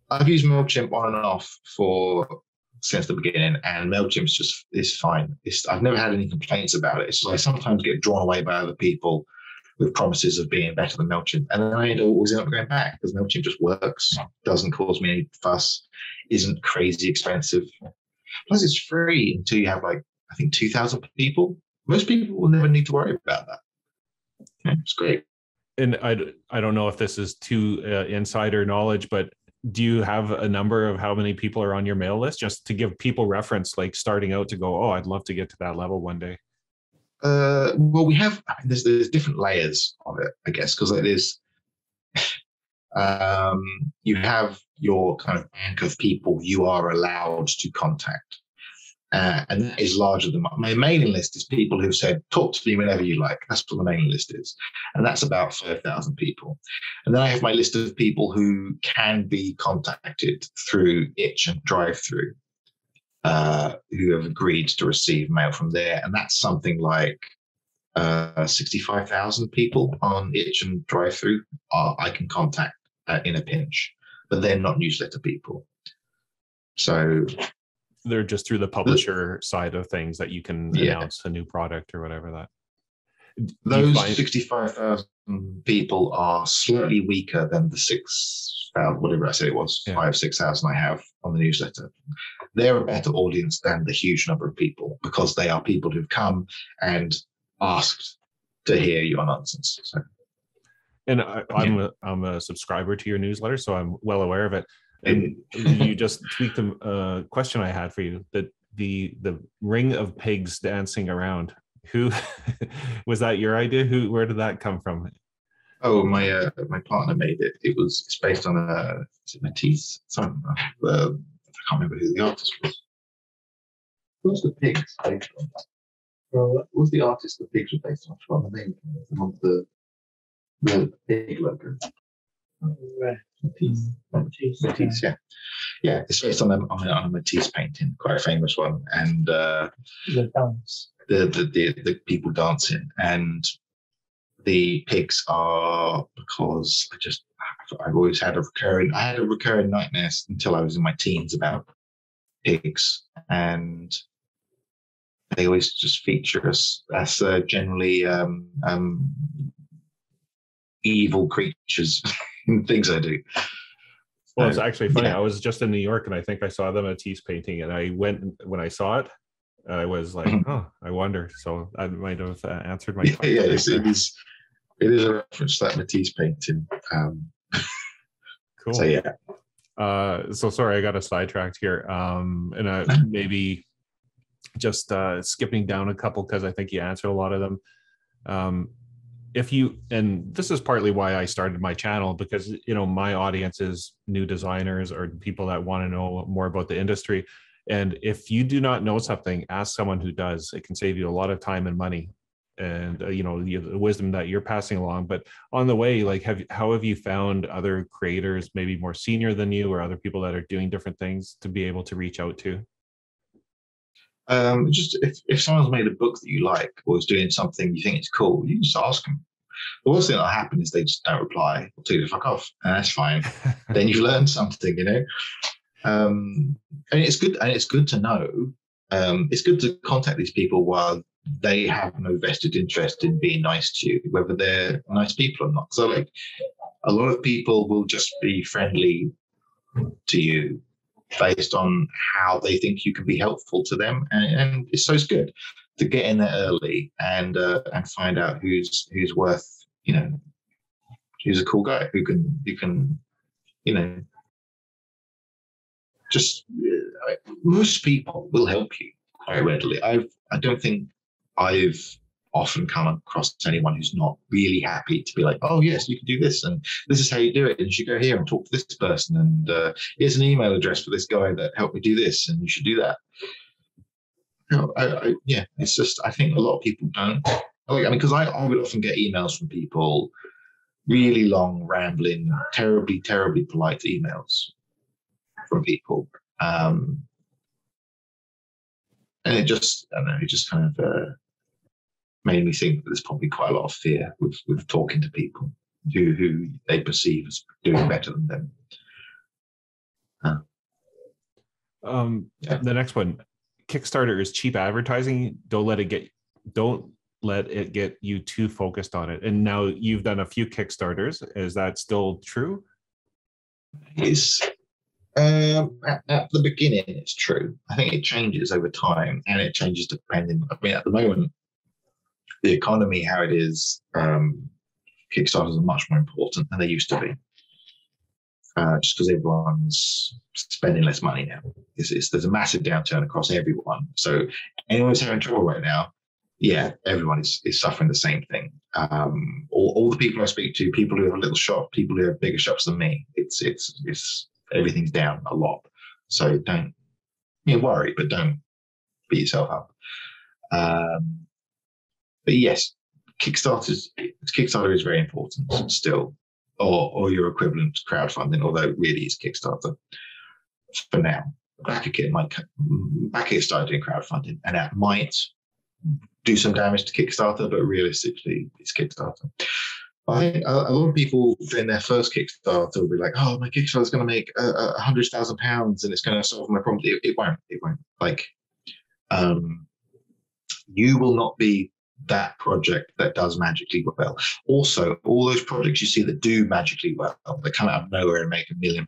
I've used MailChimp on and off since the beginning, and MailChimp is fine. I've never had any complaints about it. It's like I sometimes get drawn away by other people with promises of being better than MailChimp, and then I always end up going back because MailChimp just works, doesn't cause me any fuss, isn't crazy expensive. Plus, it's free until you have I think 2,000 people. Most people will never need to worry about that. Yeah, it's great. And I don't know if this is too insider knowledge, but do you have a number of how many people are on your mail list, just to give people reference, like starting out, to go, oh, I'd love to get to that level one day? Well, we have, there's different layers of it, I guess, because it is, you have your kind of bank of people you are allowed to contact. And that is larger than my mailing list is people who've said, talk to me whenever you like. That's what the mailing list is. And that's about 5,000 people. And then I have my list of people who can be contacted through Itch and Drive-Through, who have agreed to receive mail from there. And that's something like 65,000 people on Itch and Drive-Through I can contact in a pinch, but they're not newsletter people. So they're just through the publisher side of things that you can announce a new product or whatever that. Those 65,000 people are slightly weaker than the 6,000, whatever I said it was, 6,000 I have on the newsletter. They're a better audience than the huge number of people because they are people who've come and asked to hear your nonsense. So. And I'm a subscriber to your newsletter, so I'm well aware of it. And you just tweaked the question I had for you, that the ring of pigs dancing around. Who was that? Your idea? Where did that come from? Oh, my partner made it. It's based on Matisse. I can't remember who the artist was. Who's the pigs based on? Well, who's the artist the pigs were based on? From the name of the pig logo. Matisse, yeah. It's based on a Matisse painting, quite a famous one, and the dance, the people dancing, and the pigs are because I've always had a recurring nightmare until I was in my teens about pigs, and they always just feature us as generally evil creatures in things I do. Well, it's actually funny. I was just in New York, and I think I saw the Matisse painting, and I went, when I saw it, I was like, oh, I wonder. So I might have answered my question. Yeah, it is a reference to that Matisse painting. Cool. So yeah. So sorry, I got sidetracked here. And maybe just skipping down a couple, because I think you answered a lot of them. And this is partly why I started my channel, because my audience is new designers or people that want to know more about the industry. And if you do not know something, ask someone who does. It can save you a lot of time and money, and the wisdom that you're passing along. But on the way, how have you found other creators, maybe more senior than you, or other people that are doing different things, to be able to reach out to? Just if someone's made a book that you like, or is doing something you think is cool, you just ask them. The worst thing that'll happen is they just don't reply or tell you to fuck off, and that's fine. Then you've learned something, you know. And it's good. And it's good to know. It's good to contact these people while they have no vested interest in being nice to you, whether they're nice people or not. So, like, a lot of people will just be friendly to you based on how they think you can be helpful to them, and it's good to get in there early and find out who's worth, you know, who's a cool guy who can you know, just most people will help you quite readily. I don't think I've often come across anyone who's not really happy to be like, oh yes, you can do this, and this is how you do it, and you should go here and talk to this person, and here's an email address for this guy that helped me do this, and you should do that. You know, yeah, it's just, I think a lot of people don't. I mean, because I would often get emails from people, really long, rambling, terribly, terribly polite emails from people, and it just, I don't know, it just kind of made me think that there's probably quite a lot of fear with talking to people who they perceive as doing better than them. The next one, Kickstarter is cheap advertising. Don't let it get you too focused on it. And now you've done a few Kickstarters. Is that still true? It's at the beginning, it's true. I think it changes over time, and it changes depending. I mean, at the moment, the economy, how it is, Kickstarters are much more important than they used to be. Just because everyone's spending less money now. There's a massive downturn across everyone. So anyone who's having trouble right now, yeah, everyone is suffering the same thing. All the people I speak to, people who have a little shop, people who have bigger shops than me, it's everything's down a lot. So don't worry, but don't beat yourself up. But yes, Kickstarter is very important still, or your equivalent to crowdfunding, although it really is Kickstarter for now. Back started doing crowdfunding, and that might do some damage to Kickstarter, but realistically, it's Kickstarter. I think a lot of people in their first Kickstarter will be like, "Oh, my Kickstarter is going to make £100,000 and it's going to solve my problem." It won't. Like, you will not be that project that does magically well. Also, all those projects you see that do magically well, that come out of nowhere and make £1 million,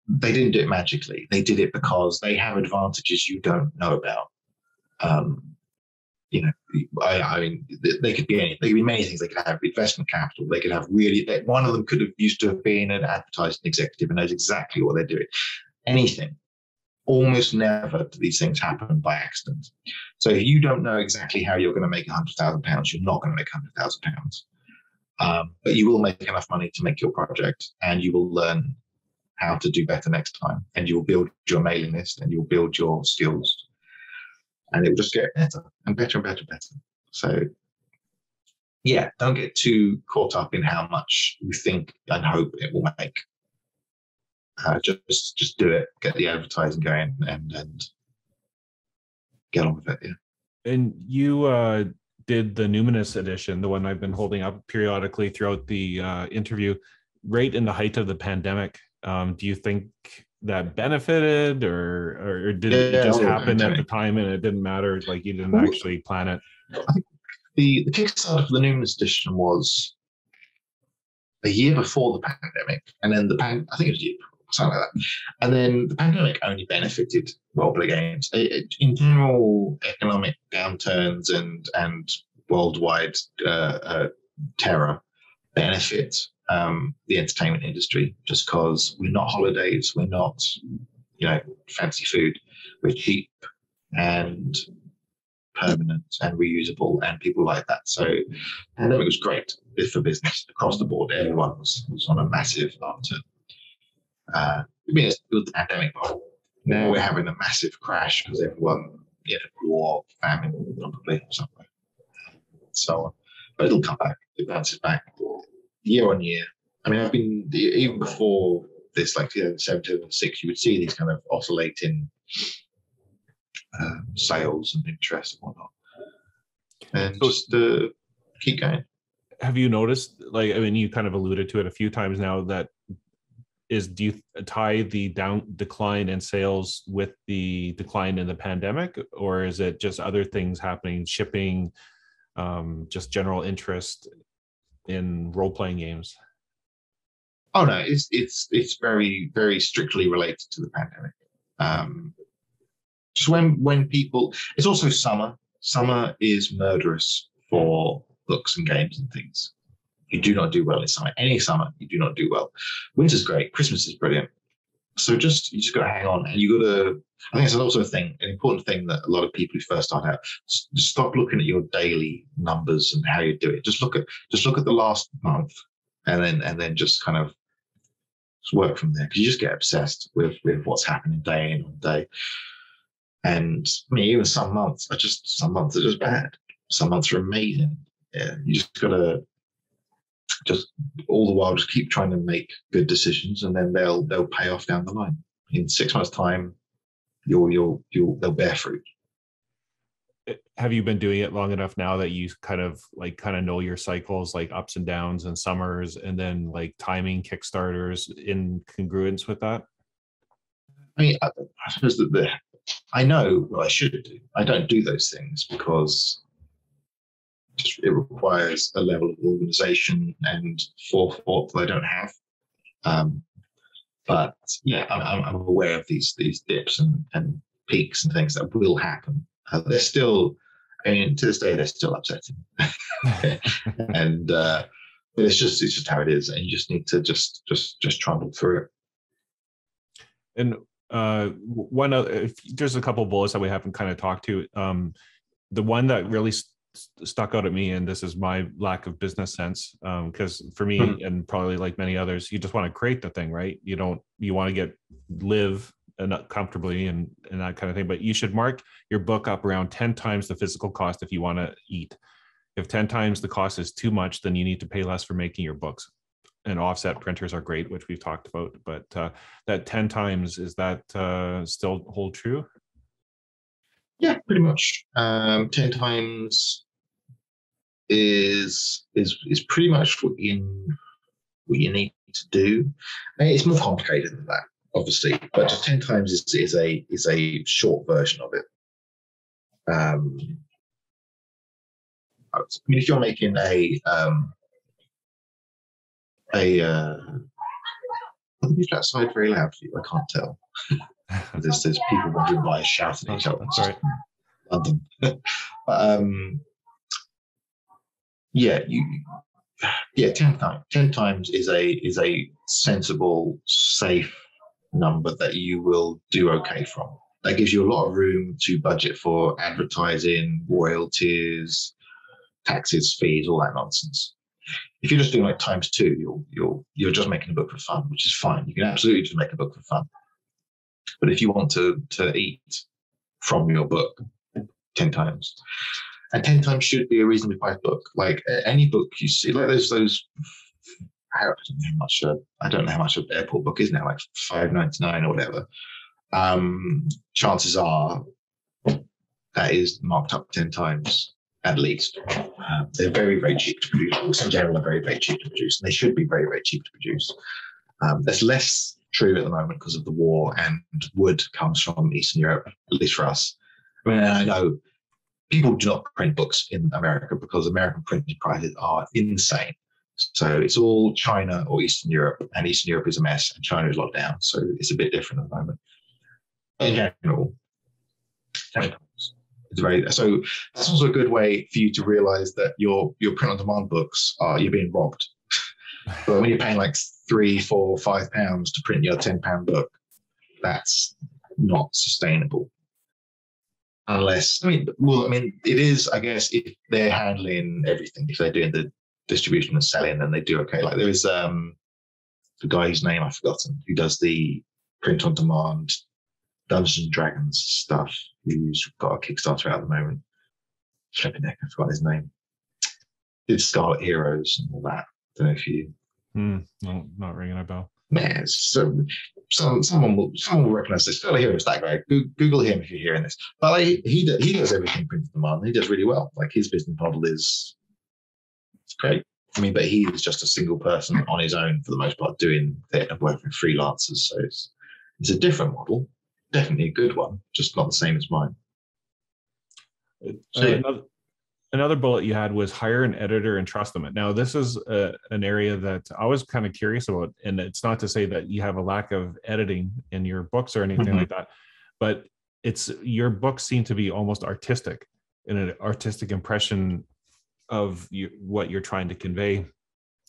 they didn't do it magically. They did it because they have advantages you don't know about. You know, I mean, they could be anything. They could be many things. They could have investment capital. They could have one of them could have used to have been an advertising executive and knows exactly what they're doing. Anything. Almost never do these things happen by accident. So if you don't know exactly how you're going to make £100,000, you're not going to make £100,000. But you will make enough money to make your project, and you will learn how to do better next time, and you will build your mailing list, and you'll build your skills, and it will just get better and better and better and better. So yeah, don't get too caught up in how much you think and hope it will make. Just do it, get the advertising going, and get on with it. Yeah. And you did the Numinous edition, the one I've been holding up periodically throughout the interview, right in the height of the pandemic. Do you think that benefited, or did it just happen at the time and it didn't matter? Like, you didn't actually plan it? I think the Kickstarter for the Numinous edition was a year before the pandemic, and then I think it was a year before, something like that. And then the pandemic only benefited role-play games. In general, economic downturns and worldwide terror benefit the entertainment industry, just because we're not holidays, we're not, fancy food. We're cheap and permanent and reusable, and people like that. So the pandemic was great for business across the board. Everyone was on a massive upturn. It was the pandemic, but now we're having a massive crash because everyone, war, famine, probably somewhere, so on. But it'll come back. It bounces back year on year. I mean, I've been, even before this, like 2006, you would see these kind of oscillating sales and interest and whatnot, and just keep going. Have you noticed, like, I mean, you kind of alluded to it a few times now, do you tie the decline in sales with the decline in the pandemic, or is it just other things happening, shipping, just general interest in role-playing games? Oh no, it's very, very strictly related to the pandemic. Just when people, it's also summer. Summer is murderous for books and games and things. You do not do well in summer. Any summer, you do not do well. Winter's great. Christmas is brilliant. So you just got to hang on, and you got to. I think it's also an important thing that a lot of people who first start out stop looking at your daily numbers and how you do it. Just look at the last month, and then just kind of work from there, because you just get obsessed with what's happening day in and day. And I mean, even some months are just bad. Some months are amazing. Yeah, you just gotta all the while just keep trying to make good decisions, and then they'll pay off down the line. In 6 months' time, they'll bear fruit. Have you been doing it long enough now that you kind of know your cycles, like ups and downs and summers, and then like timing Kickstarters in congruence with that? I mean, I suppose that I know what I should do. I don't do those things because it requires a level of organization and forethought that I don't have. But yeah, I'm aware of these dips and peaks and things that will happen. They're still, I mean, to this day, they're still upsetting. And but it's just how it is, and you just need to just trundle through it. And one other, there's a couple of bullets that we haven't kind of talked to. The one that really stuck out at me, and this is my lack of business sense, because for me, and probably like many others, you just want to create the thing, right? You want to live and comfortably and that kind of thing, but you should mark your book up around 10 times the physical cost if you want to eat. If 10 times the cost is too much, then you need to pay less for making your books. And offset printers are great, which we've talked about, but that 10 times, is that still hold true? Yeah, pretty much. 10 times is pretty much what you need to do. It's more complicated than that, obviously, but just 10 times is a short version of it. I mean, if you're making I'll be outside very loud for you. I can't tell. There's people wandering by shouting at each other. Sorry. London. But, yeah, 10 times is a sensible, safe number that you will do okay from. That gives you a lot of room to budget for advertising, royalties, taxes, fees, all that nonsense. If you're just doing like times 2, you're just making a book for fun, which is fine. You can absolutely just make a book for fun. But if you want to eat from your book 10 times, and 10 times should be a reasonably priced book. Like any book you see, like those I don't know how much an airport book is now, like $5.99 or whatever. Chances are that is marked up 10 times at least. They're very, very cheap to produce. Books in general are very, very cheap to produce, and they should be very, very cheap to produce. That's less true at the moment because of the war, and wood comes from Eastern Europe, at least for us. I mean, I know people do not print books in America because American printing prices are insane. So it's all China or Eastern Europe, and Eastern Europe is a mess, and China is locked down. So it's a bit different at the moment. In general, it's very, so that's also a good way for you to realize that your print-on-demand books you're being robbed. But when you're paying like £3, £4, £5 to print your £10 book, that's not sustainable. Unless, it is, I guess, if they're handling everything, if they're doing the distribution and selling, then they do okay. Like there is the guy whose name I've forgotten, who does the print-on-demand Dungeons and Dragons stuff, who's got a Kickstarter out at the moment. Flipping heck, I forgot his name. Did Scarlet Heroes and all that. Don't know if you. No, not ringing a bell. Man, so someone will recognize this. Scarlet Heroes, that guy. Google him if you're hearing this. But like, he does everything print on demand. He does really well. Like his business model is, it's great. I mean, but he is just a single person on his own for the most part, doing it and working with freelancers. So it's a different model, definitely a good one, just not the same as mine. So, yeah. Another bullet you had was hire an editor and trust them. Now, this is an area that I was kind of curious about, and it's not to say that you have a lack of editing in your books or anything like that, but your books seem to be almost artistic, in an artistic impression of what you're trying to convey.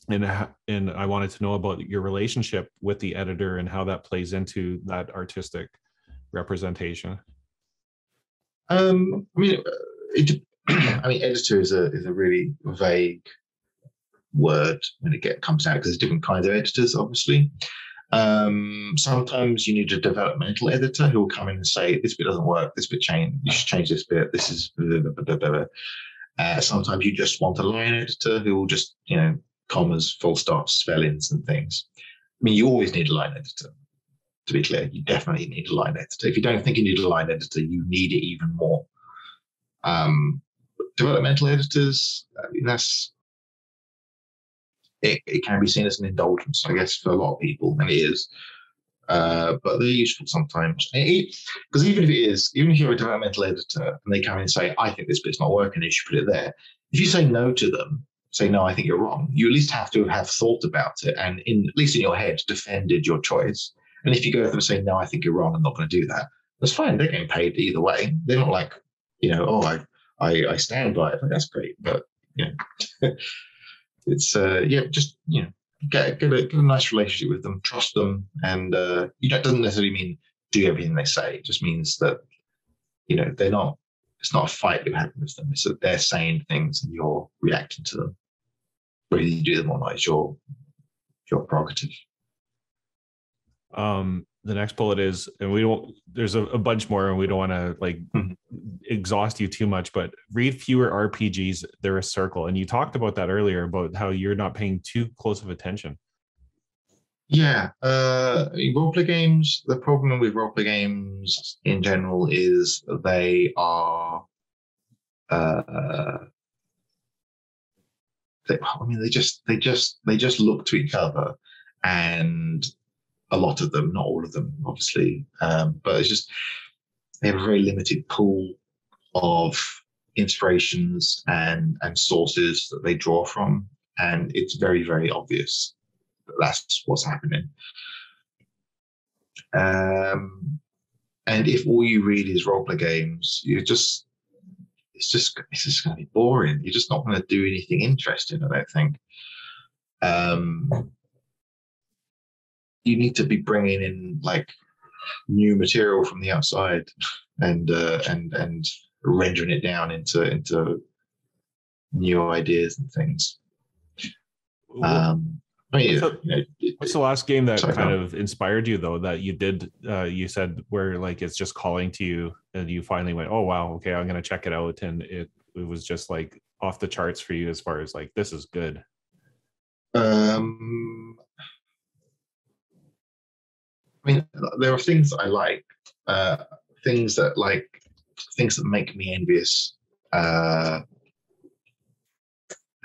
And I wanted to know about your relationship with the editor and how that plays into that artistic representation. I mean, editor is a really vague word when it comes out, because there's different kinds of editors, obviously. Sometimes you need a developmental editor who will come in and say, this bit doesn't work, this bit change, you should change this bit, this is blah, blah, blah, blah, blah. Sometimes you just want a line editor who will just, commas, full stops, spellings and things. I mean, you always need a line editor, to be clear. You definitely need a line editor. If you don't think you need a line editor, you need it even more. Developmental editors, it can be seen as an indulgence, I guess, for a lot of people, and it is. But they're useful sometimes. Because even if you're a developmental editor and they come in and say, I think this bit's not working, you should put it there. If you say no to them, say, no, I think you're wrong, you at least have to have thought about it and, at least in your head, defended your choice. And if you go to them and say, no, I think you're wrong, I'm not going to do that, that's fine. They're getting paid either way. They're not like, I stand by it. That's great. But, it's, just, get a nice relationship with them, trust them. And, it doesn't necessarily mean do everything they say. It just means that, it's not a fight you're having with them. It's that they're saying things and you're reacting to them. Whether you do them or not, it's your prerogative. The next bullet is, and there's a bunch more, and we don't want to exhaust you too much, but read fewer RPGs. They're a circle. And you talked about that earlier, about how you're not paying too close of attention. Yeah. Roleplay games, the problem with roleplay games in general is they are, they just look to each other, and a lot of them, not all of them, obviously, but it's just they have a very limited pool of inspirations and sources that they draw from, and it's very, very obvious that that's what's happening. And if all you read is roleplay games, it's just going to be boring. You're just not going to do anything interesting, I don't think. You need to be bringing in new material from the outside and rendering it down into new ideas and things. What's the last game that kind of inspired you, though, that you did, you said, where it's just calling to you and you finally went, oh, wow, okay, I'm going to check it out. And it was just off the charts for you as far as this is good. I mean, there are things that I like, things that make me envious. I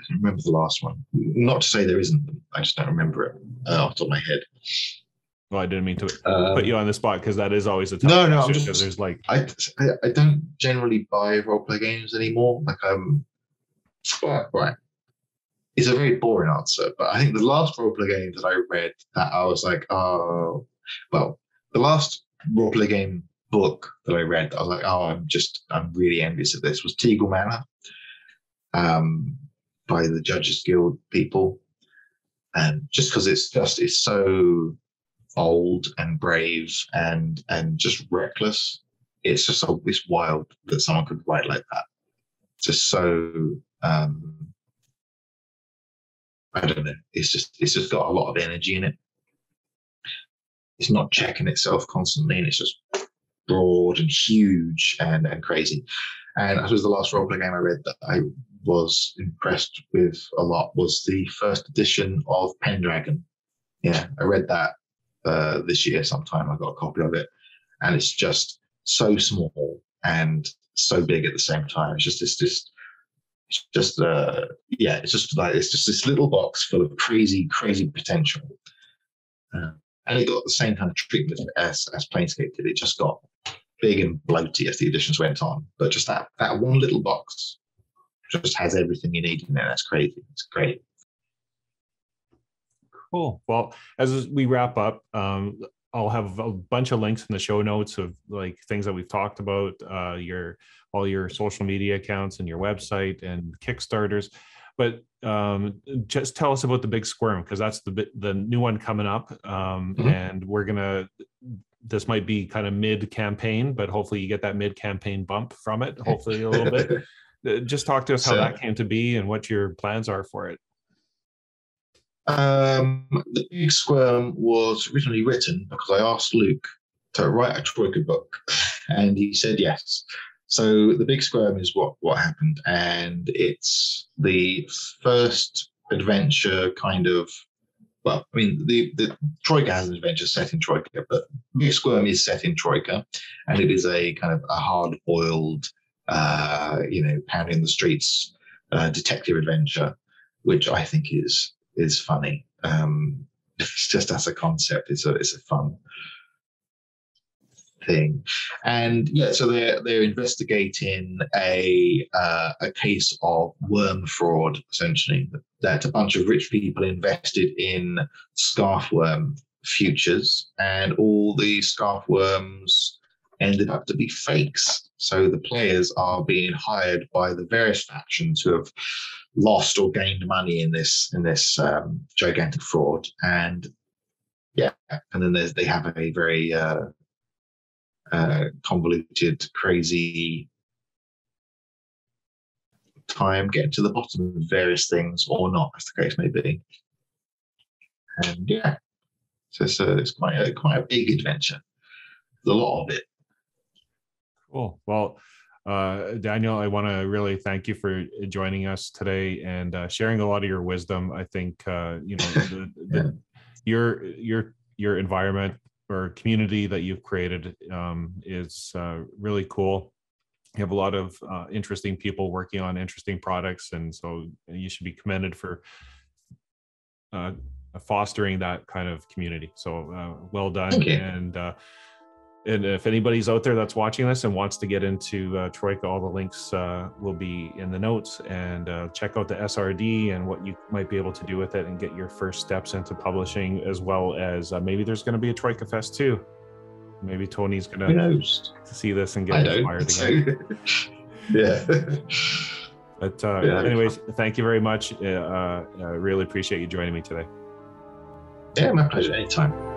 don't remember the last one. Not to say there isn't them. I just don't remember it off the top of my head. Well, I didn't mean to put you on the spot, because that is always a tough question. No, there's I don't generally buy roleplay games anymore. Right. It's a very boring answer, but I think the last roleplay game that I read that I was like, oh, well, the last roleplay game book that I read, I was like, oh, I'm really envious of this, was Teagle Manor, by the Judges Guild people. And just because it's so old and brave and just reckless, it's wild that someone could write like that. Just so, I don't know. It's just got a lot of energy in it. It's not checking itself constantly, and it's just broad and huge and crazy. And I suppose the last roleplay game I read that I was impressed with a lot was the first edition of Pendragon. Yeah, I read that this year sometime. I got a copy of it, and it's just so small and so big at the same time. It's just this it's just it's just this little box full of crazy potential, and it got the same kind of treatment as Planescape did. It just got big and bloaty as the editions went on, but just that one little box just has everything you need in there. That's crazy. It's great. Cool. Well, as we wrap up, I'll have a bunch of links in the show notes of like things that we've talked about, all your social media accounts and your website and Kickstarters. But just tell us about the Big Squirm, because that's the new one coming up, and this might be kind of mid-campaign, but hopefully you get that mid-campaign bump from it, hopefully a little bit. Just talk to us how that came to be and what your plans are for it. The Big Squirm was originally written because I asked Luke to write a Troika book, and he said yes. So the Big Squirm is what happened, and it's the first adventure kind of. Well, I mean, the Troika has an adventure set in Troika, but Big Squirm is set in Troika, and it is a kind of a hard-boiled, pounding the streets detective adventure, which I think is funny. It's just as a concept, it's a fun thing. And yeah, so they're investigating a case of worm fraud, essentially, that a bunch of rich people invested in scarf worm futures, and all the scarf worms ended up to be fakes. So the players are being hired by the various factions who have lost or gained money in this gigantic fraud. And yeah, and then they have a very convoluted, crazy time getting to the bottom of various things, or not, as the case may be. And yeah, so it's quite a big adventure. There's a lot of it. Cool. Well, Daniel, I want to really thank you for joining us today and sharing a lot of your wisdom. I think your environment or community that you've created is really cool. You have a lot of interesting people working on interesting products, and so you should be commended for fostering that kind of community. So well done. Thank you. And if anybody's out there that's watching this and wants to get into Troika, all the links will be in the notes, and check out the SRD and what you might be able to do with it and get your first steps into publishing, as well as maybe there's going to be a Troika Fest too. Maybe Tony's going to see this and get inspired again. Yeah. But anyways, thank you very much. I really appreciate you joining me today. Yeah, my pleasure. Anytime.